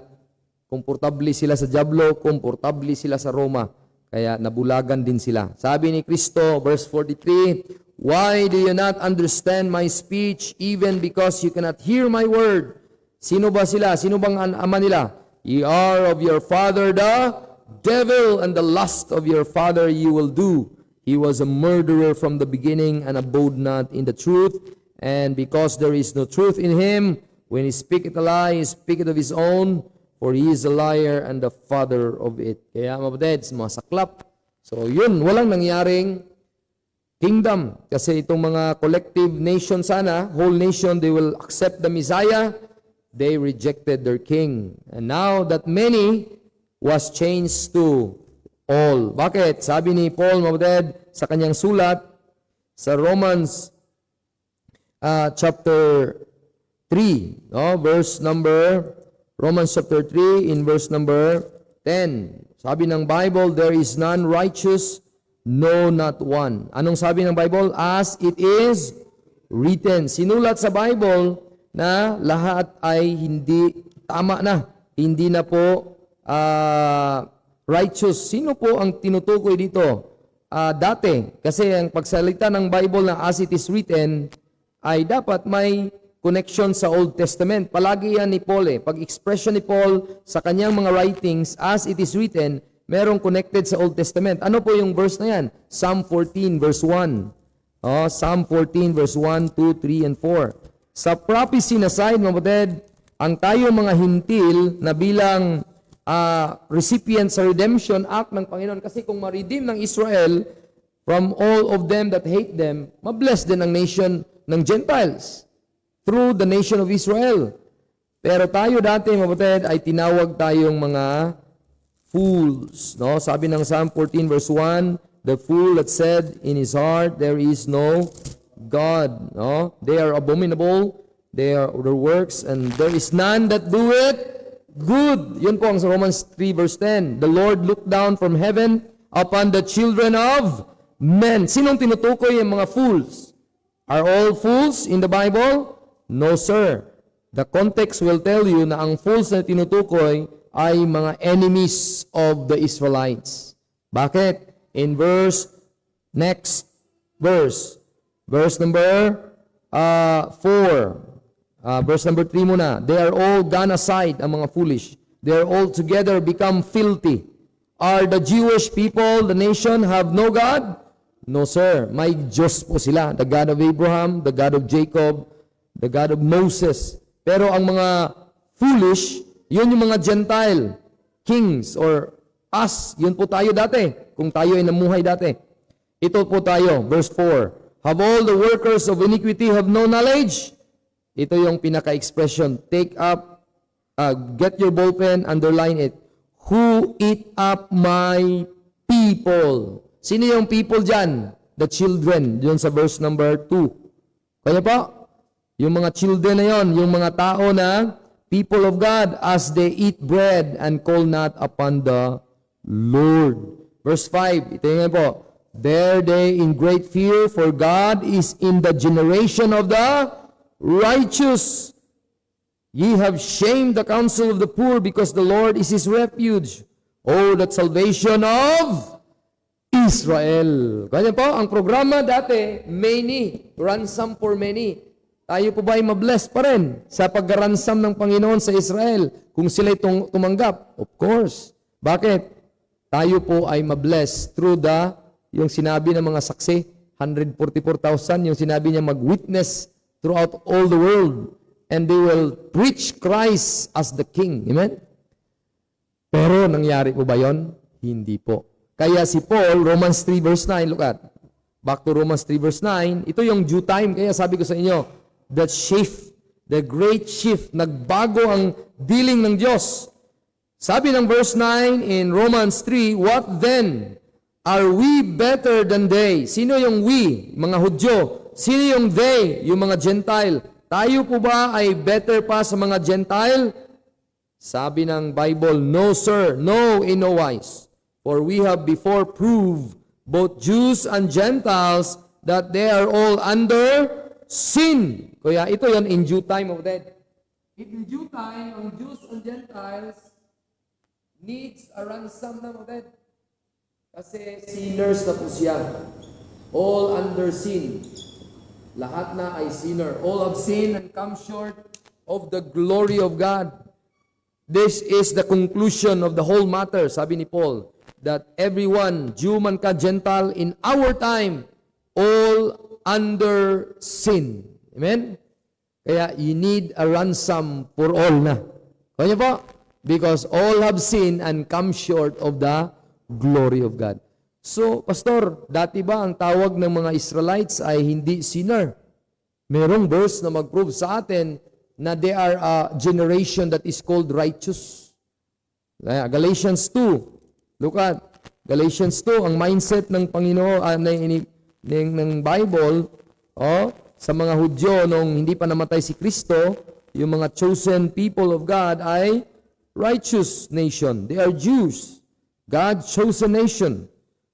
Komportable sila sa diablo, komportable sila sa Roma. Kaya nabulagan din sila. Sabi ni Kristo, verse 43, why do you not understand my speech, even because you cannot hear my word? Sino ba sila? Sino bang ama nila? Ye are of your father the devil, and the lust of your father you will do. He was a murderer from the beginning and abode not in the truth. And because there is no truth in him, when he speaketh a lie, he speaketh of his own, for he is a liar and the father of it. Kaya mabadeds, mga saklap. So yun, walang nangyaring kingdom. Kasi itong mga collective nation sana, whole nation, they will accept the Messiah. They rejected their king. And now that many was changed to all. Bakit? Sabi ni Paul, mabaded, sa kanyang sulat, sa Romans chapter 3, Romans chapter 3 in verse number 10. Sabi ng Bible, there is none righteous, no, not one. Anong sabi ng Bible? As it is written. Sinulat sa Bible na lahat ay hindi tama na. Hindi na po righteous. Sino po ang tinutukoy dito? Dati. Kasi ang pagsalita ng Bible na as it is written ay dapat may connection sa Old Testament. Palagi yan ni Paul Pag-expression ni Paul sa kanyang mga writings, as it is written, merong connected sa Old Testament. Ano po yung verse na yan? Psalm 14 verse 1. Psalm 14 verse 1, 2, 3, and 4. Sa prophecy na side, mabutid, ang tayo mga hintil na bilang recipient sa redemption act ng Panginoon. Kasi kung ma-redeem ng Israel from all of them that hate them, mabless din ang nation ng Gentiles through the nation of Israel. Pero tayo dati, mabutid, ay tinawag tayong mga fools. No? Sabi ng Psalm 14 verse 1, the fool that said in his heart, there is no God. No? They are abominable, they are their works, and there is none that do it good. Yun po ang sa Romans 3 verse 10. The Lord looked down from heaven upon the children of men. Sinong tinutukoy yung mga fools? Are all fools in the Bible? No, sir. The context will tell you na ang fools na tinutukoy ay mga enemies of the Israelites. Bakit? In next verse number 4, verse number 3 muna. They are all gone aside, ang mga foolish. They are all together become filthy. Are the Jewish people, the nation, have no God? No, sir. May Diyos po sila. The God of Abraham, the God of Jacob, the God of Moses. Pero ang mga foolish, yun yung mga Gentile, kings, or us. Yun po tayo dati, kung tayo ay namuhay dati. Ito po tayo, verse 4. Have all the workers of iniquity have no knowledge? Ito yung pinaka-expression. Take up, get your ballpen, underline it. Who eat up my people? Sino yung people dyan? The children, yun sa verse number 2. Kaya po, yung mga children na yon, yung mga tao na people of God, as they eat bread and call not upon the Lord. Verse 5, ito yung po. There they in great fear, for God is in the generation of the righteous. Ye have shamed the counsel of the poor, because the Lord is his refuge. Oh, that salvation of Israel. Kanya po, ang programa dati, many, ransom for many. Tayo po ba ay mabless pa rin sa pag-ransom ng Panginoon sa Israel kung sila'y tumanggap? Of course. Bakit? Tayo po ay mabless through yung sinabi ng mga saksi, 144,000, yung sinabi niya mag-witness throughout all the world, and they will preach Christ as the King. Amen? Pero nangyari po ba yon? Hindi po. Kaya si Paul, Romans 3 verse 9, look at, back to Romans 3 verse 9, ito yung due time, kaya sabi ko sa inyo, that shift, the great shift, nagbago ang dealing ng Diyos. Sabi ng verse 9 in Romans 3, what then? Are we better than they? Sino yung we? Mga Hudyo. Sino yung they? Yung mga Gentile. Tayo po ba ay better pa sa mga Gentile? Sabi ng Bible, no sir, no in no wise. For we have before proved, both Jews and Gentiles, that they are all under sin. Kaya ito yon in due time of that. In due time, ang Jews and Gentiles needs a ransom na of that. Kasi sinners na po siya. All under sin. Lahat na ay sinner. All have sinned and come short of the glory of God. This is the conclusion of the whole matter, sabi ni Paul, that everyone, Jew man ka, Gentile, in our time, all under sin. Amen? Kaya you need a ransom for all na. Kaya po? Because all have sinned and come short of the glory of God. So, Pastor, dati ba ang tawag ng mga Israelites ay hindi sinner? Merong verse na mag-prove sa atin na they are a generation that is called righteous. Galatians 2. Look at Galatians 2, ang mindset ng Panginoon ng Bible, sa mga Hudyo nung hindi pa namatay si Kristo, yung mga chosen people of God ay righteous nation. They are Jews. God's chosen nation.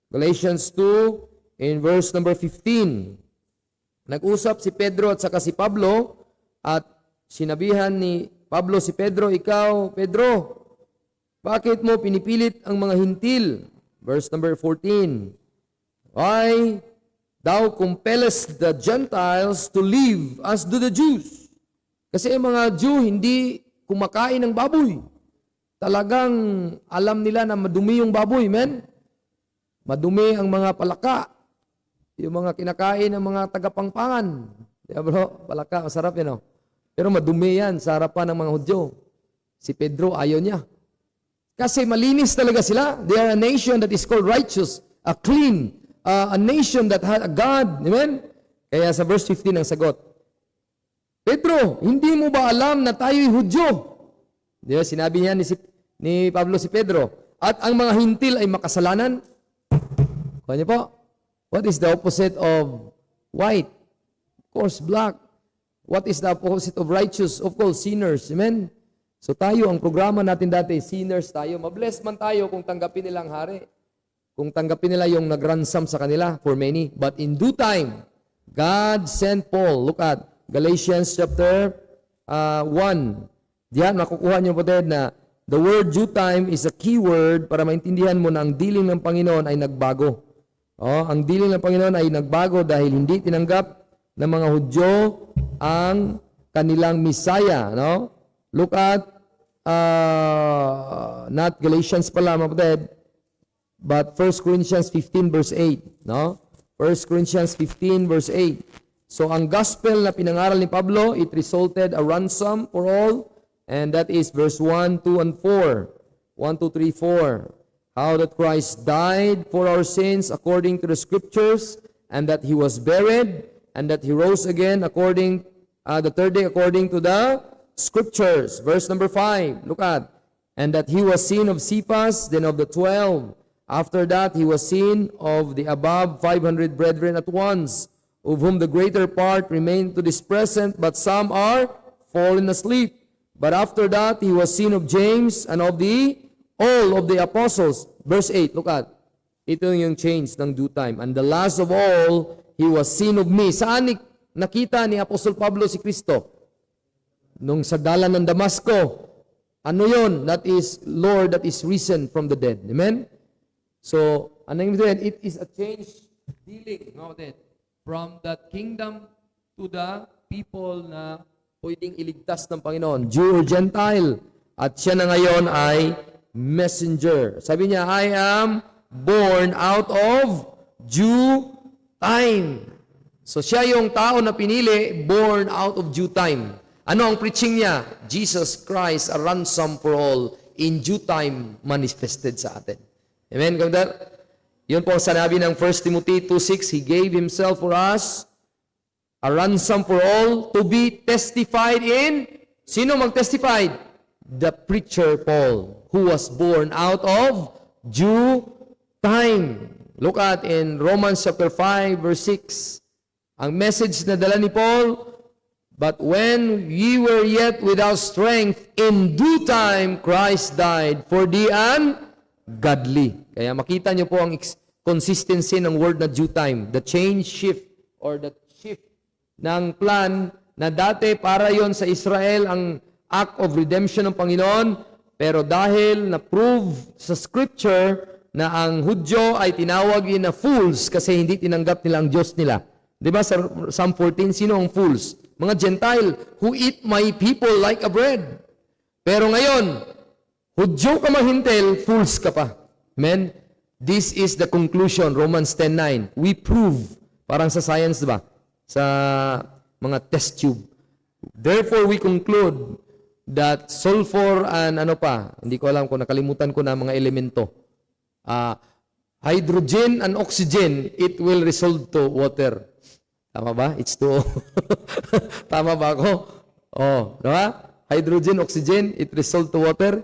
Galatians 2 in verse number 15. Nag-usap si Pedro at saka si Pablo at sinabihan ni Pablo si Pedro, ikaw, Pedro, bakit mo pinipilit ang mga hintil? Verse number 14. Why thou compellest the Gentiles to live as do the Jews? Kasi ang mga Jew hindi kumakain ng baboy. Talagang alam nila na madumi yung baboy, men. Madumi ang mga palaka. Yung mga kinakain ng mga tagapangpangan. Diba bro? Palaka, masarap yan, Pero madumi yan sa harapan ng mga Hudyo. Si Pedro, ayaw niya. Kasi malinis talaga sila. They are a nation that is called righteous, a clean, a nation that had a God. Amen? Kaya sa verse 15 ang sagot, Pedro, hindi mo ba alam na tayo'y Hudyo? Diba? Sinabi niya ni Pablo si Pedro, at ang mga hintil ay makasalanan. Kaya niyo po, what is the opposite of white? Of course, black. What is the opposite of righteous? Of course, sinners. Amen? So tayo, ang programa natin dati, sinners tayo. Mabless man tayo kung tanggapin nilang hari. Kung tanggapin nila yung nag-ransom sa kanila for many. But in due time, God sent Paul. Look at Galatians chapter 1. Diyan, makukuha niyo po na the word due time is a key word para maintindihan mo na ang dealing ng Panginoon ay nagbago. Ang dealing ng Panginoon ay nagbago dahil hindi tinanggap ng mga Hudyo ang kanilang Messiah. No? Look at, not Galatians pala, mga kapatid, but 1 Corinthians 15 verse 8. No? 1 Corinthians 15 verse 8. So, ang gospel na pinangaral ni Pablo, it resulted a ransom for all, and that is verse 1, 2, and 4. 1, 2, 3, 4. How that Christ died for our sins according to the Scriptures, and that He was buried, and that He rose again according, the third day according to the Scriptures. Verse number 5, look at. And that He was seen of Cephas, then of the 12. After that, He was seen of the above 500 brethren at once, of whom the greater part remain to this present, but some are fallen asleep. But after that, He was seen of James and of all of the apostles. Verse 8, look at. Ito yung change ng due time. And the last of all, He was seen of me. Saan nakita ni Apostol Pablo si Kristo? Nung sa dalan ng Damasco. Ano yon? That is Lord that is risen from the dead. Amen? So, ano yung doon? It is a change dealing. No, that from that kingdom to the people na pwedeng iligtas ng Panginoon. Jew or Gentile. At siya na ngayon ay messenger. Sabi niya, I am born out of due time. So siya yung tao na pinili, born out of due time. Ano ang preaching niya? Jesus Christ, a ransom for all, in due time manifested sa atin. Amen? Yun po ang sanabi ng 1 Timothy 2:6, He gave Himself for us, a ransom for all, to be testified in. Sino mag-testified? The preacher Paul, who was born out of due time. Look at in Romans chapter 5 verse 6. Ang message na dala ni Paul, but when ye were yet without strength, in due time Christ died for the ungodly. Kaya makita niyo po ang consistency ng word na due time. The change shift or the shift ng plan na dati para yon sa Israel ang act of redemption ng Panginoon, pero dahil na-prove sa Scripture na ang Hudyo ay tinawag na fools kasi hindi tinanggap nila ang Diyos nila. Di ba sa Psalm 14, sino ang fools? Mga Gentile, who eat my people like a bread. Pero ngayon, Hudyo ka mahintel, fools ka pa. Amen? This is the conclusion, Romans 10:9. We prove, parang sa science, diba? Sa mga test tube. Therefore, we conclude that sulfur and hindi ko alam kung nakalimutan ko na mga elemento. Hydrogen and oxygen, it will resolve to water. Tama ba? H2O. Tama ba ako? Diba? Hydrogen, oxygen, it resolve to water.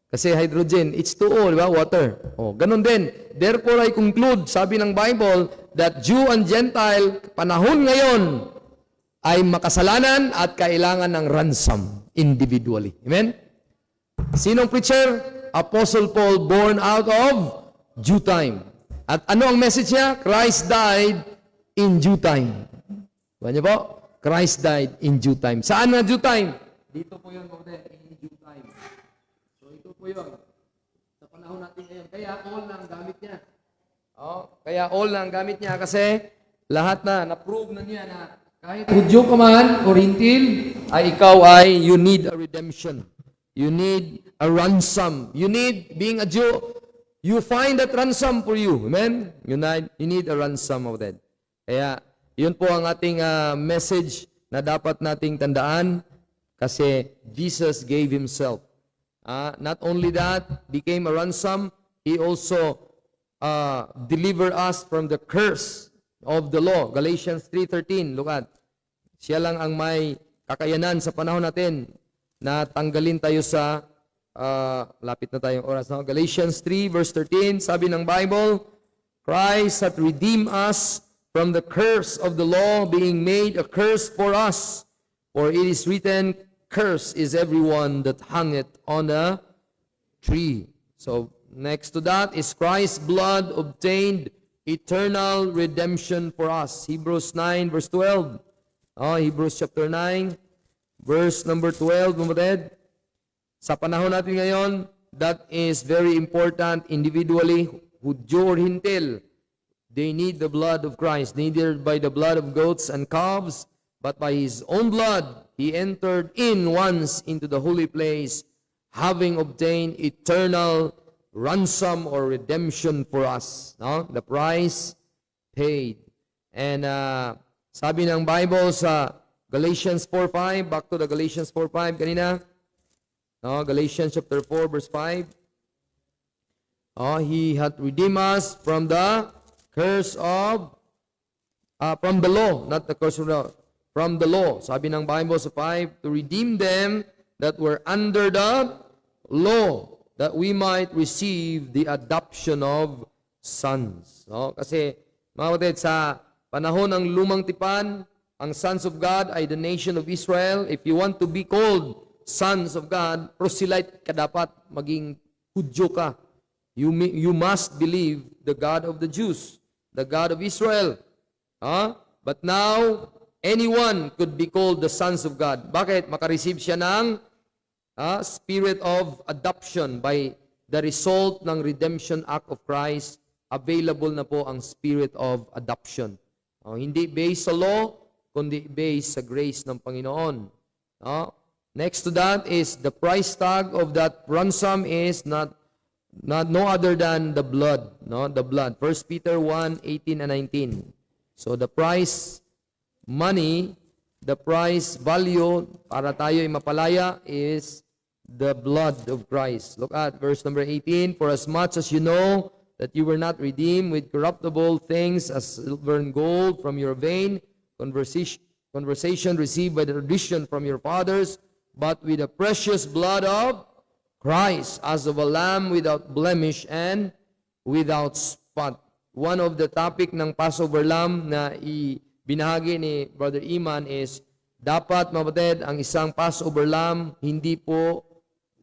Kasi hydrogen, H2O, di ba? Water. Ganun din. Therefore, I conclude, sabi ng Bible, that Jew and Gentile, panahon ngayon, ay makasalanan at kailangan ng ransom individually. Amen? Sinong preacher? Apostle Paul, born out of due time. At ano ang message niya? Christ died in due time. Diba niyo po? Christ died in due time. Saan na due time? Dito po yun, in due time. So ito po yun. Sa panahon natin ngayon. Kaya all na ang gamit niya. Kaya all na ang gamit niya kasi lahat na-prove na niya na kahit Hudyo ka man o Hintil, ay ikaw ay you need a redemption. You need a ransom. You need, being a Jew, you find that ransom for you. Amen? You need a ransom of that. Kaya, yun po ang ating message na dapat nating tandaan kasi Jesus gave Himself. Not only that, became a ransom, He also delivered us from the curse of the law. Galatians 3:13, look at. Siya lang ang may kakayanan sa panahon natin na tanggalin tayo sa, lapit na tayong oras. No? Galatians 3 verse 13, sabi ng Bible, Christ hath redeemed us from the curse of the law, being made a curse for us. For it is written, cursed is everyone that hangeth on a tree. So, next to that is Christ's blood obtained eternal redemption for us. Hebrews 9 verse 12. Hebrews chapter 9 Verse number 12, kapatid. Sa panahon natin ngayon, that is very important individually, Hudyo or Hintil. They need the blood of Christ, neither by the blood of goats and calves, but by His own blood, He entered in once into the holy place, having obtained eternal ransom or redemption for us. No? The price paid. And sabi ng Bible sa Galatians 4:5, back to the Galatians 4:5 kanina. No, Galatians chapter 4 verse 5. He hath redeemed us from the curse of from the law, not the curse of the law, from the law. Sabi ng Bible sa 5, to redeem them that were under the law, that we might receive the adoption of sons. No? Kasi, mga kapatid, sa panahon ng lumang tipan, ang sons of God ay the nation of Israel. If you want to be called sons of God, proselyte ka dapat, maging Hudyo ka. You must believe the God of the Jews, the God of Israel. But now, anyone could be called the sons of God. Bakit? Makareceive siya ng spirit of adoption by the result ng redemption act of Christ. Available na po ang spirit of adoption. Hindi based sa law, kundi based sa grace ng Panginoon. Next to that is the price tag of that ransom is not no other than the blood, no? The blood. 1 Peter 1:18 and 19. So the price money, the price value para tayo ay mapalaya is the blood of Christ. Look at verse number 18. For as much as you know that you were not redeemed with corruptible things as silver and gold from your vain conversation received by the tradition from your fathers, but with the precious blood of Christ, as of a lamb without blemish and without spot. One of the topic ng Passover lamb na binahagi ni Brother Iman is, dapat, mabatid, ang isang Passover lamb, hindi po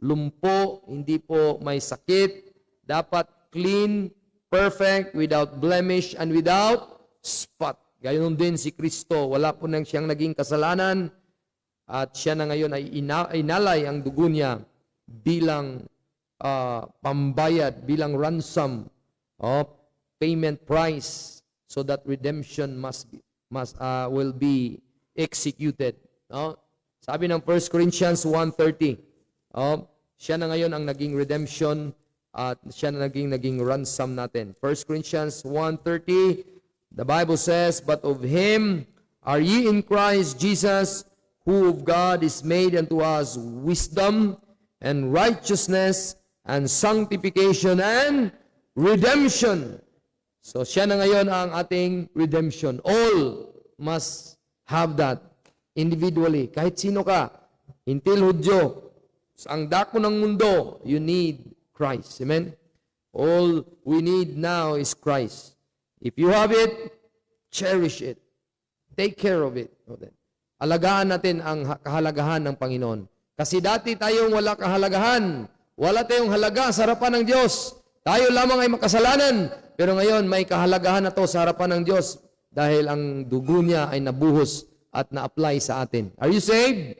lumpo, hindi po may sakit, dapat clean, perfect, without blemish, and without spot. Gayon din si Kristo, wala po nang siyang naging kasalanan, at siya na ngayon ay inalay ang dugo niya bilang pambayad, bilang ransom, payment price, so that redemption will be executed. Sabi ng 1 Corinthians 1:30, siya na ngayon ang naging redemption at siya na naging ransom natin. 1 Corinthians 1:30, the Bible says, but of Him are ye in Christ Jesus, who of God is made unto us wisdom and righteousness and sanctification and redemption. So siya na ngayon ang ating redemption. All must have that individually. Kahit sino ka, Hintil, Hudyo, sa ang dako ng mundo, you need Christ. Amen? All we need now is Christ. If you have it, cherish it. Take care of it. Alagaan natin ang kahalagahan ng Panginoon. Kasi dati tayong wala kahalagahan. Wala tayong halaga sa harapan ng Diyos. Tayo lamang ay makasalanan. Pero ngayon, may kahalagahan na to sa harapan ng Diyos dahil ang dugo niya ay nabuhos at na-apply sa atin. Are you saved?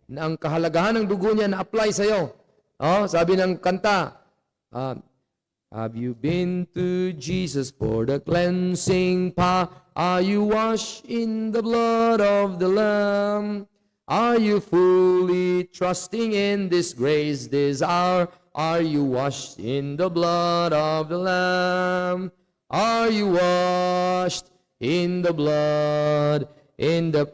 Ang kahalagahan ng dugo niya na-apply sa iyo. Sabi ng kanta, have you been to Jesus for the cleansing power? Are you washed in the blood of the Lamb? Are you fully trusting in this grace this hour? Are you washed in the blood of the Lamb? Are you washed in the blood, in the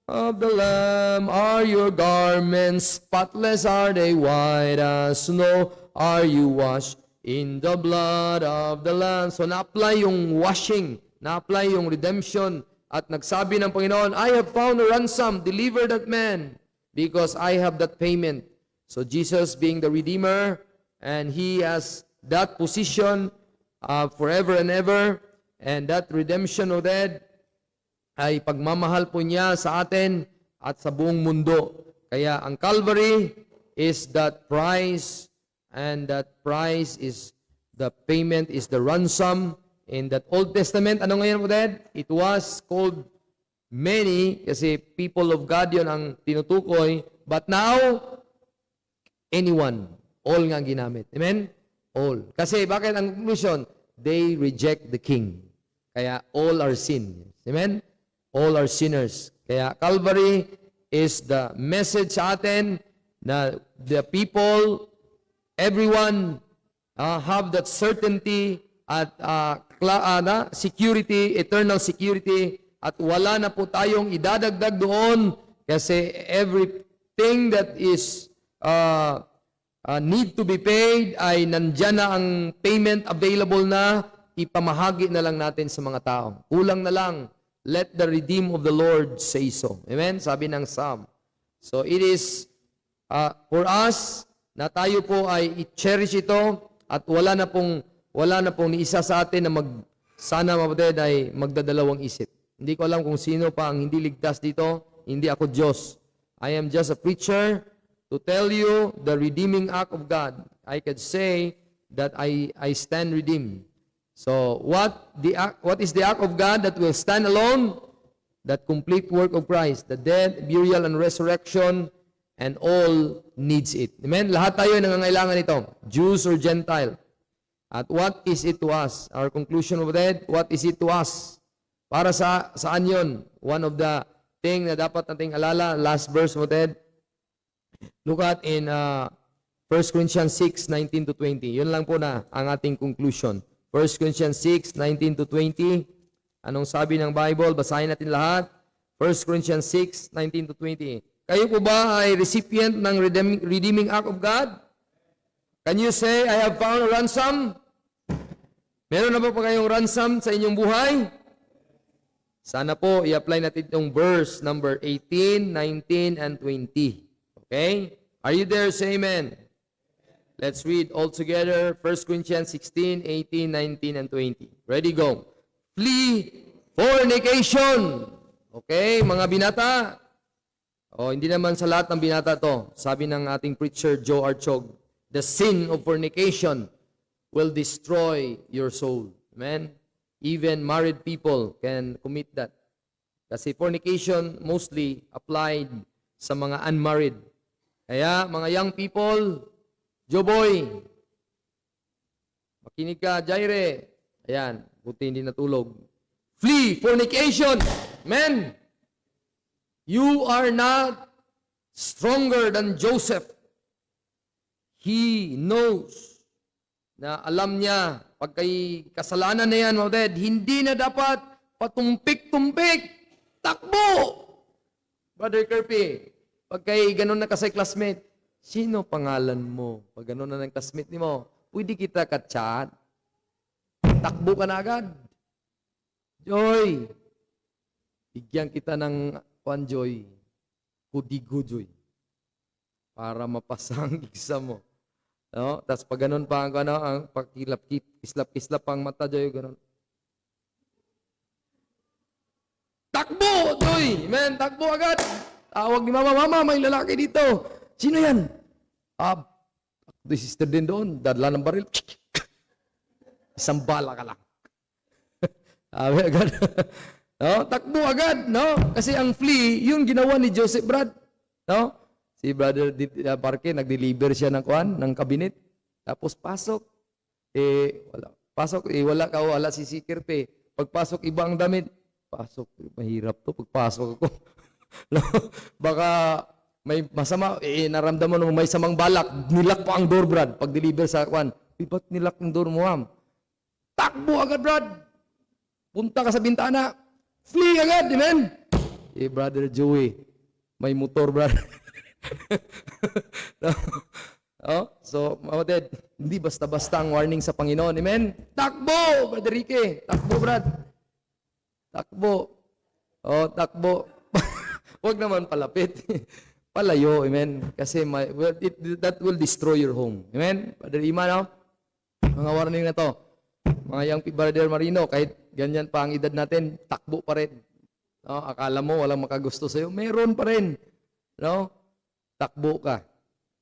of the Lamb? Are your garments spotless? Are they white as snow? Are you washed in the blood of the Lamb? So na-apply yung washing, na-apply yung redemption, at nagsabi ng Panginoon, I have found a ransom, deliver that man, because I have that payment. So Jesus being the Redeemer, and He has that position forever and ever, and that redemption of that ay pagmamahal po niya sa atin at sa buong mundo. Kaya ang Calvary is that price, and that price is the payment, is the ransom. In that Old Testament, ano ngayon po, Dad? It was called Many, kasi people of God yun ang tinutukoy, but now, anyone. All nga ang ginamit. Amen? All. Kasi bakit ang conclusion? They reject the King. Kaya all are sin. Amen? All are sinners. Kaya Calvary is the message sa atin na the people, everyone have that certainty at security, eternal security, at wala na po tayong idadagdag doon kasi everything that is need to be paid ay nandyan na ang payment available na, ipamahagi na lang natin sa mga tao. Kulang na lang. Let the redeemed of the Lord say so. Amen? Sabi ng Psalm. So it is for us na tayo po ay i-cherish ito at wala na pong ni isa sa atin na sana mapatid ay magdadalawang isip. Hindi ko alam kung sino pa ang hindi ligtas dito. Hindi ako Diyos. I am just a preacher to tell you the redeeming act of God. I could say that I stand redeemed. So, what is the act of God that will stand alone? That complete work of Christ, the death, burial, and resurrection, and all needs it. Amen? Lahat tayo nangangailangan ito, Jews or Gentile. At what is it to us? Our conclusion of that, what is it to us? Para saan yun? One of the thing na dapat nating alala, last verse of that, look at in 1 Corinthians 6, 19 to 20. Yun lang po na ang ating conclusion. 1 Corinthians 6, 19 to 20. Anong sabi ng Bible? Basahin natin lahat. 1 Corinthians 6, 19 to 20. Kayo po ba ay recipient ng redeeming act of God? Can you say, I have found a ransom? Meron na ba kayong ransom sa inyong buhay? Sana po i-apply natin itong verse number 18, 19, and 20. Okay? Are you there? Say amen. Let's read all together 1 Corinthians 16, 18, 19, and 20. Ready, go. Flee fornication. Okay, mga binata. Hindi naman sa lahat ng binata to. Sabi ng ating preacher, Joe Archog, the sin of fornication will destroy your soul. Amen? Even married people can commit that. Kasi fornication mostly applied sa mga unmarried. Kaya, mga young people, Joboy, makinig ka, Jaire. Ayan, buti hindi natulog. Flee fornication. Men, you are not stronger than Joseph. He knows na alam niya, pagkay kasalanan na yan, hindi na dapat patumpik-tumpik. Takbo! Brother Kirby, pagkay ganun na kasi classmate, sino pangalan mo? Pag ganun na ng classmate ni mo, pwede kita ka-chat. Takbo ka na agad. Joy, bigyan kita ng Joy, kudigo Joy, para mapasa ang exam mo. No? Tapos pag ganun pa ang kislap-kislap ang mata, Joy, ganun. Takbo, Joy! Man, takbo agad! Tawag ni Mama, may lalaki dito. Sino yan? The sister din doon, dadla ng baril. Isang bala ka lang. Sabi agad. No? Takbo agad, no? Kasi ang flee, yung ginawa ni Joseph Brad. No? Si Brother Parque, nag-deliver siya ng kabinet. Tapos pasok. Wala. Pasok, wala si Sikirpe. Pagpasok, iba ang damit. Pasok, mahirap to. Pagpasok ako. No? Baka may masama, naramdaman mo may samang balak. Nilak pa ang door, Brad. Pag-deliver sa kwan. Ba't nilak ang door mo, ma'am? Takbo agad, Brad. Punta ka sa bintana. Flee agad, amen? Brother Joey, may motor, Brad. So, mawatid, hindi basta-basta ang warning sa Panginoon. Amen? Takbo, Brother Ricky. Takbo, Brad. Takbo. Takbo. Huwag naman palapit. Palayo, amen? Kasi that will destroy your home. Amen? Brother Ima, no? Mga warning na to. Mga young Brother Marino, kahit ganyan pa ang edad natin, takbo pa rin. No? Akala mo walang makagusto sa'yo, meron pa rin. No? Takbo ka.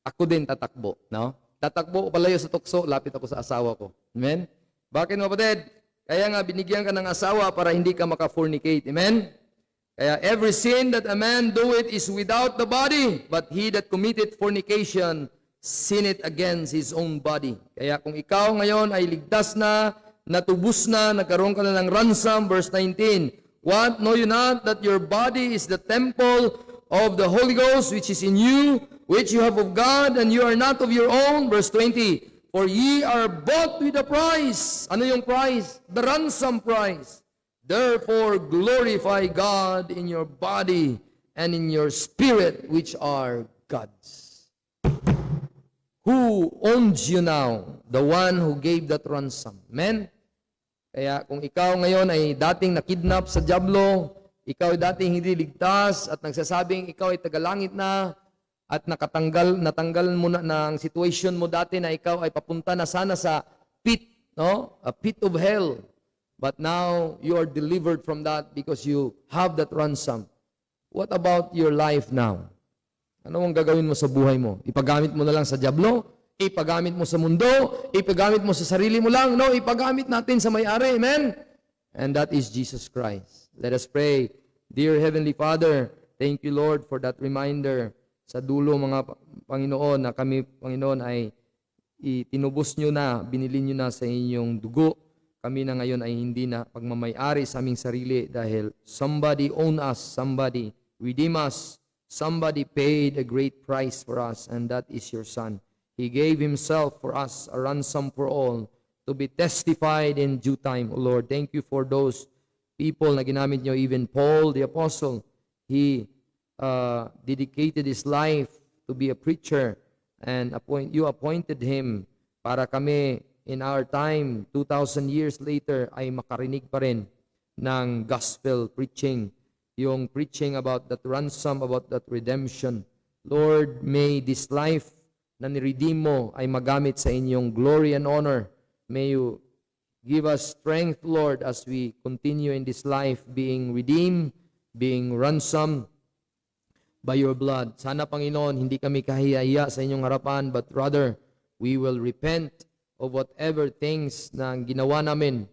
Ako din tatakbo, no? Tatakbo ko palayo sa tukso, lapit ako sa asawa ko. Amen? Bakit, mga kapatid? Kaya nga, binigyan ka ng asawa para hindi ka maka-fornicate. Amen? Kaya every sin that a man doeth is without the body, but he that committeth fornication sinneth against his own body. Kaya kung ikaw ngayon ay ligtas na, natubos na, nagkaroon ka na ng ransom, verse 19, what, know you not that your body is the temple of the Holy Ghost which is in you, which you have of God, and you are not of your own, verse 20, for ye are bought with a price. Ano yung price? The ransom price. Therefore, glorify God in your body and in your spirit, which are God's. Who owns you now? The one who gave that ransom. Amen? Kaya kung ikaw ngayon ay dating nakidnap sa dyablo, ikaw ay dating hindi ligtas at nagsasabing ikaw ay tagalangit na at natanggal mo na ng situation mo dati na ikaw ay papunta na sana sa pit, no? A pit of hell. But now, you are delivered from that because you have that ransom. What about your life now? Ano ang gagawin mo sa buhay mo? Ipagamit mo na lang sa dyablo? Ipagamit mo sa mundo? Ipagamit mo sa sarili mo lang? No, ipagamit natin sa may-ari. Amen? And that is Jesus Christ. Let us pray. Dear Heavenly Father, thank you, Lord, for that reminder. Sa dulo, mga Panginoon, na kami, Panginoon, ay itinubos nyo na, binili nyo na sa inyong dugo. Kami na ngayon ay hindi na pagmamay-ari sa aming sarili dahil somebody own us, somebody redeem us, somebody paid a great price for us, and that is your Son. He gave Himself for us, a ransom for all, to be testified in due time. O Lord, thank you for those people na ginamit nyo, even Paul the Apostle. He dedicated his life to be a preacher, and you appointed him para kami in our time, 2,000 years later, ay makarinig pa rin ng gospel preaching. Yung preaching about that ransom, about that redemption. Lord, may this life na niredeem mo ay magamit sa inyong glory and honor. May you give us strength, Lord, as we continue in this life being redeemed, being ransomed by your blood. Sana, Panginoon, hindi kami kahiya sa inyong harapan, but rather, we will repent of whatever things na ginawa namin.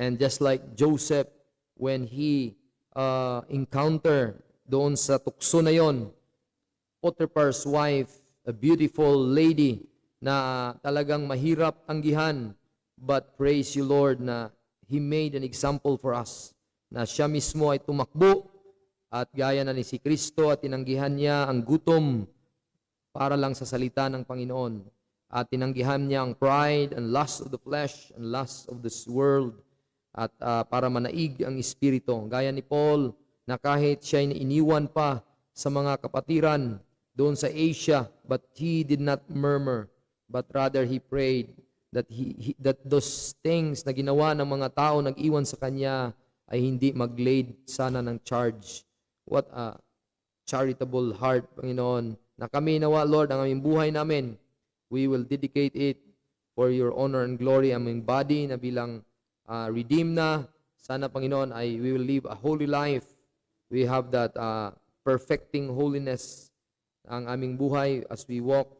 And just like Joseph, when he encounter doon sa tukso na yon, Potiphar's wife, a beautiful lady na talagang mahirap tanggihan, but praise you, Lord, na He made an example for us, na siya mismo ay tumakbo at gaya na ni si Kristo at tinanggihan niya ang gutom para lang sa salita ng Panginoon. At tinanggihan niya ang pride and lust of the flesh and lust of this world at para manaig ang espiritu. Gaya ni Paul na kahit siya ay iniwan pa sa mga kapatiran doon sa Asia, but he did not murmur, but rather he prayed that that those things na ginawa ng mga tao nag-iwan sa kanya ay hindi mag-laid sana ng charge. What a charitable heart, Panginoon, na kami nawa, Lord, ang aming buhay namin, we will dedicate it for your honor and glory. Aming body na bilang redeemed na. Sana, Panginoon, we will live a holy life. We have that perfecting holiness ang aming buhay as we walk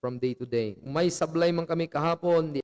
from day to day. May sablay man kami kahapon,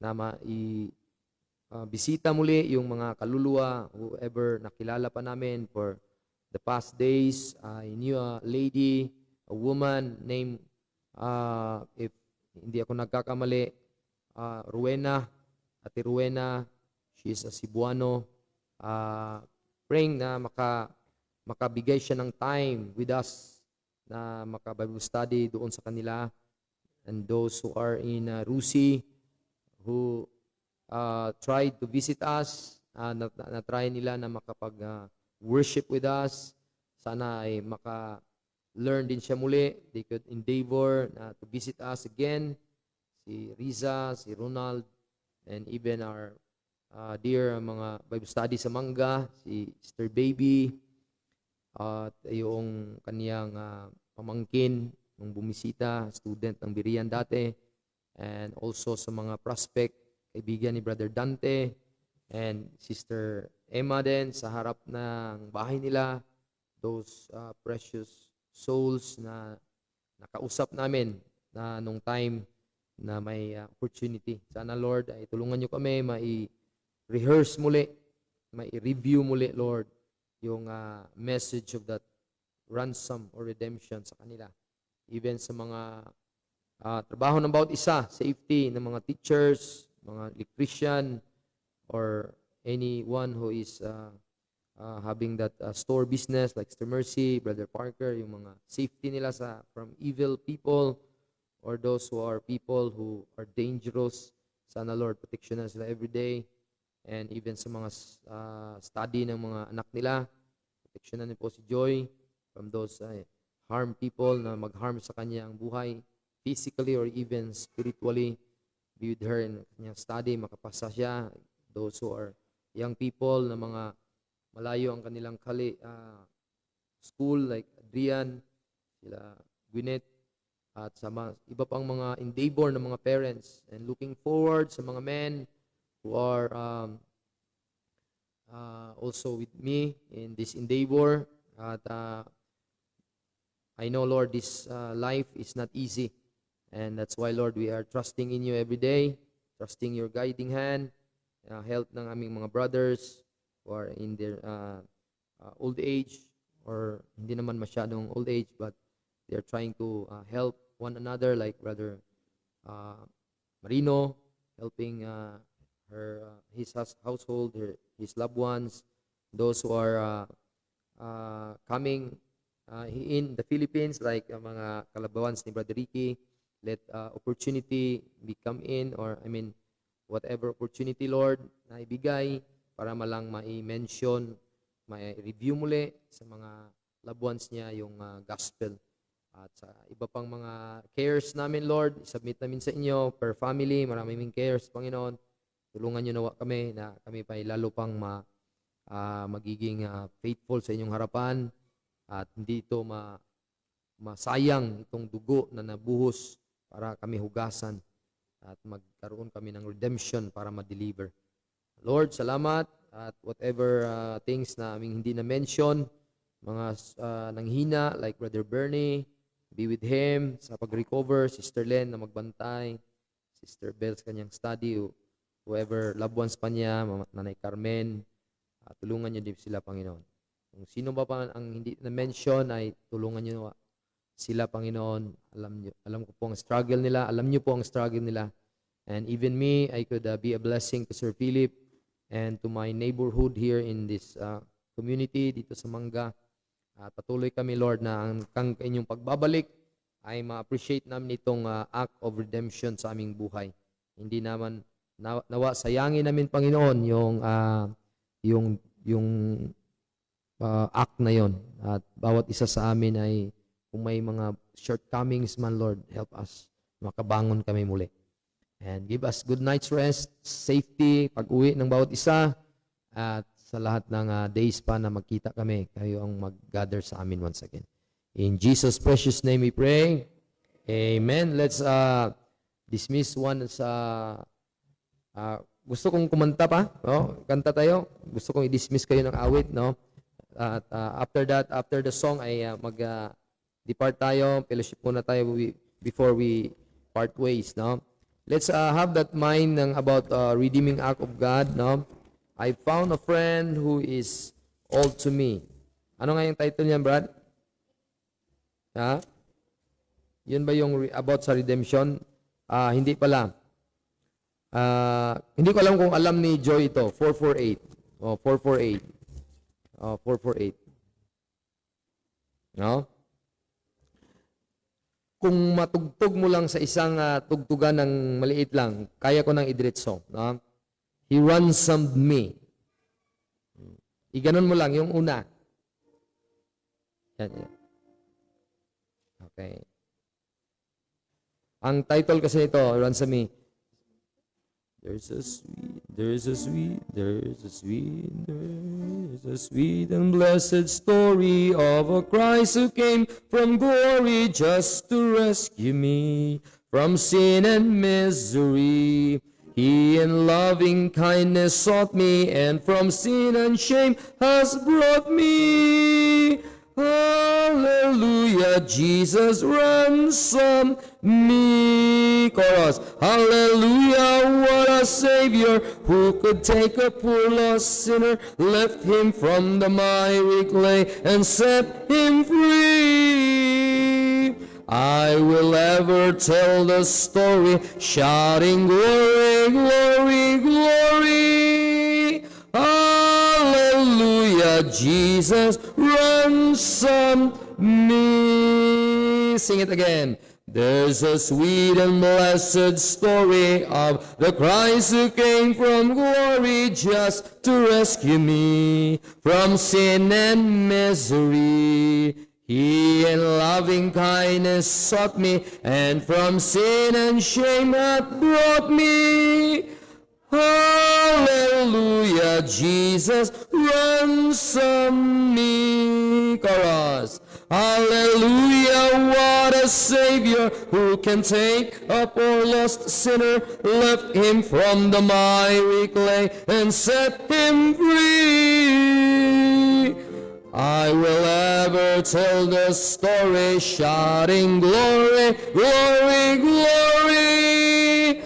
na bisita muli yung mga kaluluwa, whoever nakilala pa namin for the past days. I knew a lady, a woman named, if hindi ako nagkakamali, Rowena, Ate Rowena. She is a Cebuano. Praying na makabigay siya ng time with us na maka-Bible study doon sa kanila. And those who are in Rusi, who tried to visit us, na-try nila na makapag-worship with us. Sana ay maka-learn din siya muli. They could endeavor to visit us again. Si Riza, si Ronald, and even our dear mga Bible study sa Mangga, si Sister Baby, at yung kaniyang pamangkin nung bumisita, student ng Birian dati, and also sa mga prospect, kaibigan ni Brother Dante, and Sister Emma din sa harap ng bahay nila, those precious souls na nakausap namin na nung time na may opportunity. Sana Lord ay tulungan nyo kami mai-rehearse muli, mai-review muli Lord yung message of that ransom or redemption sa kanila. Even sa mga trabaho ng bawat isa, safety ng mga teachers, mga electrician, or anyone who is having that store business like Sister Mercy, Brother Parker, yung mga safety nila from evil people, or those who are people who are dangerous. Sana Lord, protection na sila every day. And even sa mga study ng mga anak nila, protection na po si Joy from those harm people na mag-harm sa kanyang buhay, physically or even spiritually. Be with her in kanyang study, makapasa siya. Those who are young people na mga malayo ang kanilang school, like Adrian, sila Gwyneth, at sa iba pang mga endeavor ng mga parents, and looking forward sa mga men who are also with me in this endeavor. At I know, Lord, this life is not easy, and that's why, Lord, we are trusting in you every day, trusting your guiding hand, help ng aming mga brothers who are in their old age, or hindi naman masyadong old age, but they're trying to help one another, like Brother Marino, helping his household, his loved ones, those who are coming in the Philippines, like mga kalabawans ni Brother Ricky. Let opportunity come in, or whatever opportunity, Lord, na ibigay para malang ma-mention, ma-review muli sa mga loved ones niya yung gospel. At sa iba pang mga cares namin, Lord, submit namin sa inyo per family, maraming cares, Panginoon. Tulungan niyo nawa kami na kami pa lalo pang magiging faithful sa inyong harapan, at hindi ito masayang itong dugo na nabuhos para kami hugasan at magkaroon kami ng redemption para ma-deliver. Lord, salamat, at whatever things na aming hindi na-mention, mga nanghina like Brother Bernie, be with him sa pag-recover, Sister Len na magbantay, Sister Bell sa kanyang study, whoever loved ones pa niya, Nanay Carmen, tulungan niyo din sila, Panginoon. Kung sino ba pa ang hindi na-mention, ay tulungan niyo sila, Panginoon. Alam ko po ang struggle nila, alam niyo po ang struggle nila. And even me, I could be a blessing to Sir Philip and to my neighborhood here in this community dito sa Mangga. Patuloy kami, Lord, na ang inyong pagbabalik ay ma-appreciate namin itong act of redemption sa aming buhay. Hindi naman nawa sayangin namin, Panginoon, yung act na yon. At bawat isa sa amin ay kung may mga shortcomings man, Lord, help us makabangon kami muli. And give us good night's rest, safety, pag-uwi ng bawat isa, at sa lahat ng days pa na magkita kami, kayo ang mag-gather sa amin once again. In Jesus' precious name we pray. Amen. Let's dismiss one sa... gusto kong kumanta pa, no? Kanta tayo. Gusto kong i-dismiss kayo ng awit, no? At after that, after the song ay mag-depart tayo, fellowship muna tayo before we part ways, no? Let's have that mind ng about redeeming act of God, no? I found a friend who is all to me. Ano nga yung title niyan, Brad? Ha? Yun ba yung about sa redemption? Hindi pala. Hindi ko alam kung alam ni Joy ito. 448. 448. 448. No? Kung matugtog mo lang sa isang tugtugan ng maliit lang, kaya ko nang idiretso. No? He ransomed me. Iganon mo lang, yung una. Yan. Okay. Ang title kasi nito, ransom me. There's a sweet and blessed story of a Christ who came from glory just to rescue me from sin and misery. He in loving kindness sought me, and from sin and shame has brought me. Hallelujah, Jesus ransomed me. Chorus. Hallelujah, what a Savior, who could take a poor lost sinner, lift him from the miry clay, and set him free. I will ever tell the story, shouting glory, glory, glory. Hallelujah, Jesus ransomed me. Sing it again. There's a sweet and blessed story of the Christ who came from glory just to rescue me from sin and misery. He in loving kindness sought me, and from sin and shame hath brought me. Hallelujah, Jesus ransomed me. Chorus. Hallelujah, what a Savior, who can take a poor lost sinner, lift him from the miry clay, and set him free. I will ever tell the story, shouting glory, glory, glory.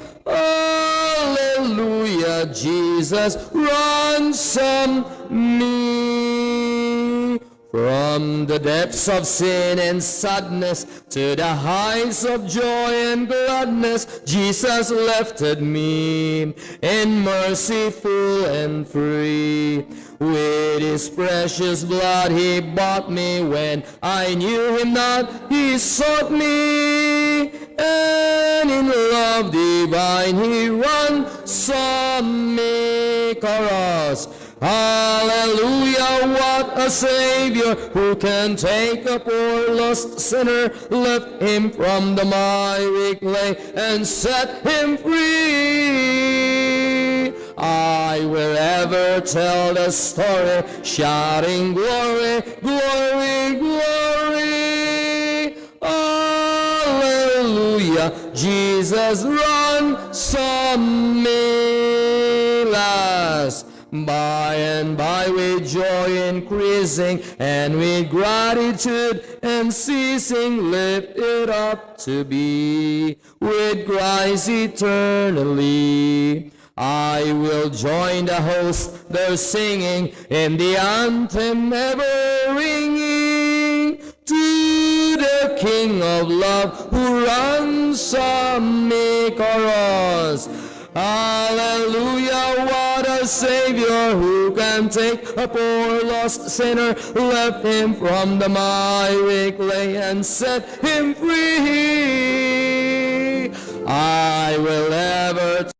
Hallelujah, Jesus ransomed me. From the depths of sin and sadness to the heights of joy and gladness, Jesus lifted me in mercy full and free. With his precious blood he bought me. When I knew him not, he sought me. And in love divine he ransomed me. Chorus. Hallelujah, what a Savior, who can take a poor lost sinner, lift him from the miry clay, and set him free. I will ever tell the story, shouting glory, glory, glory. Hallelujah, Jesus ransomed me. Last. By and by with joy increasing, and with gratitude and ceasing, lift it up to be with Christ eternally. I will join the host, they're singing in the anthem ever ringing, to the King of love who ransomed me. Chorus. Hallelujah, what a Savior, who can take a poor lost sinner, lift him from the miry clay, and set him free. I will ever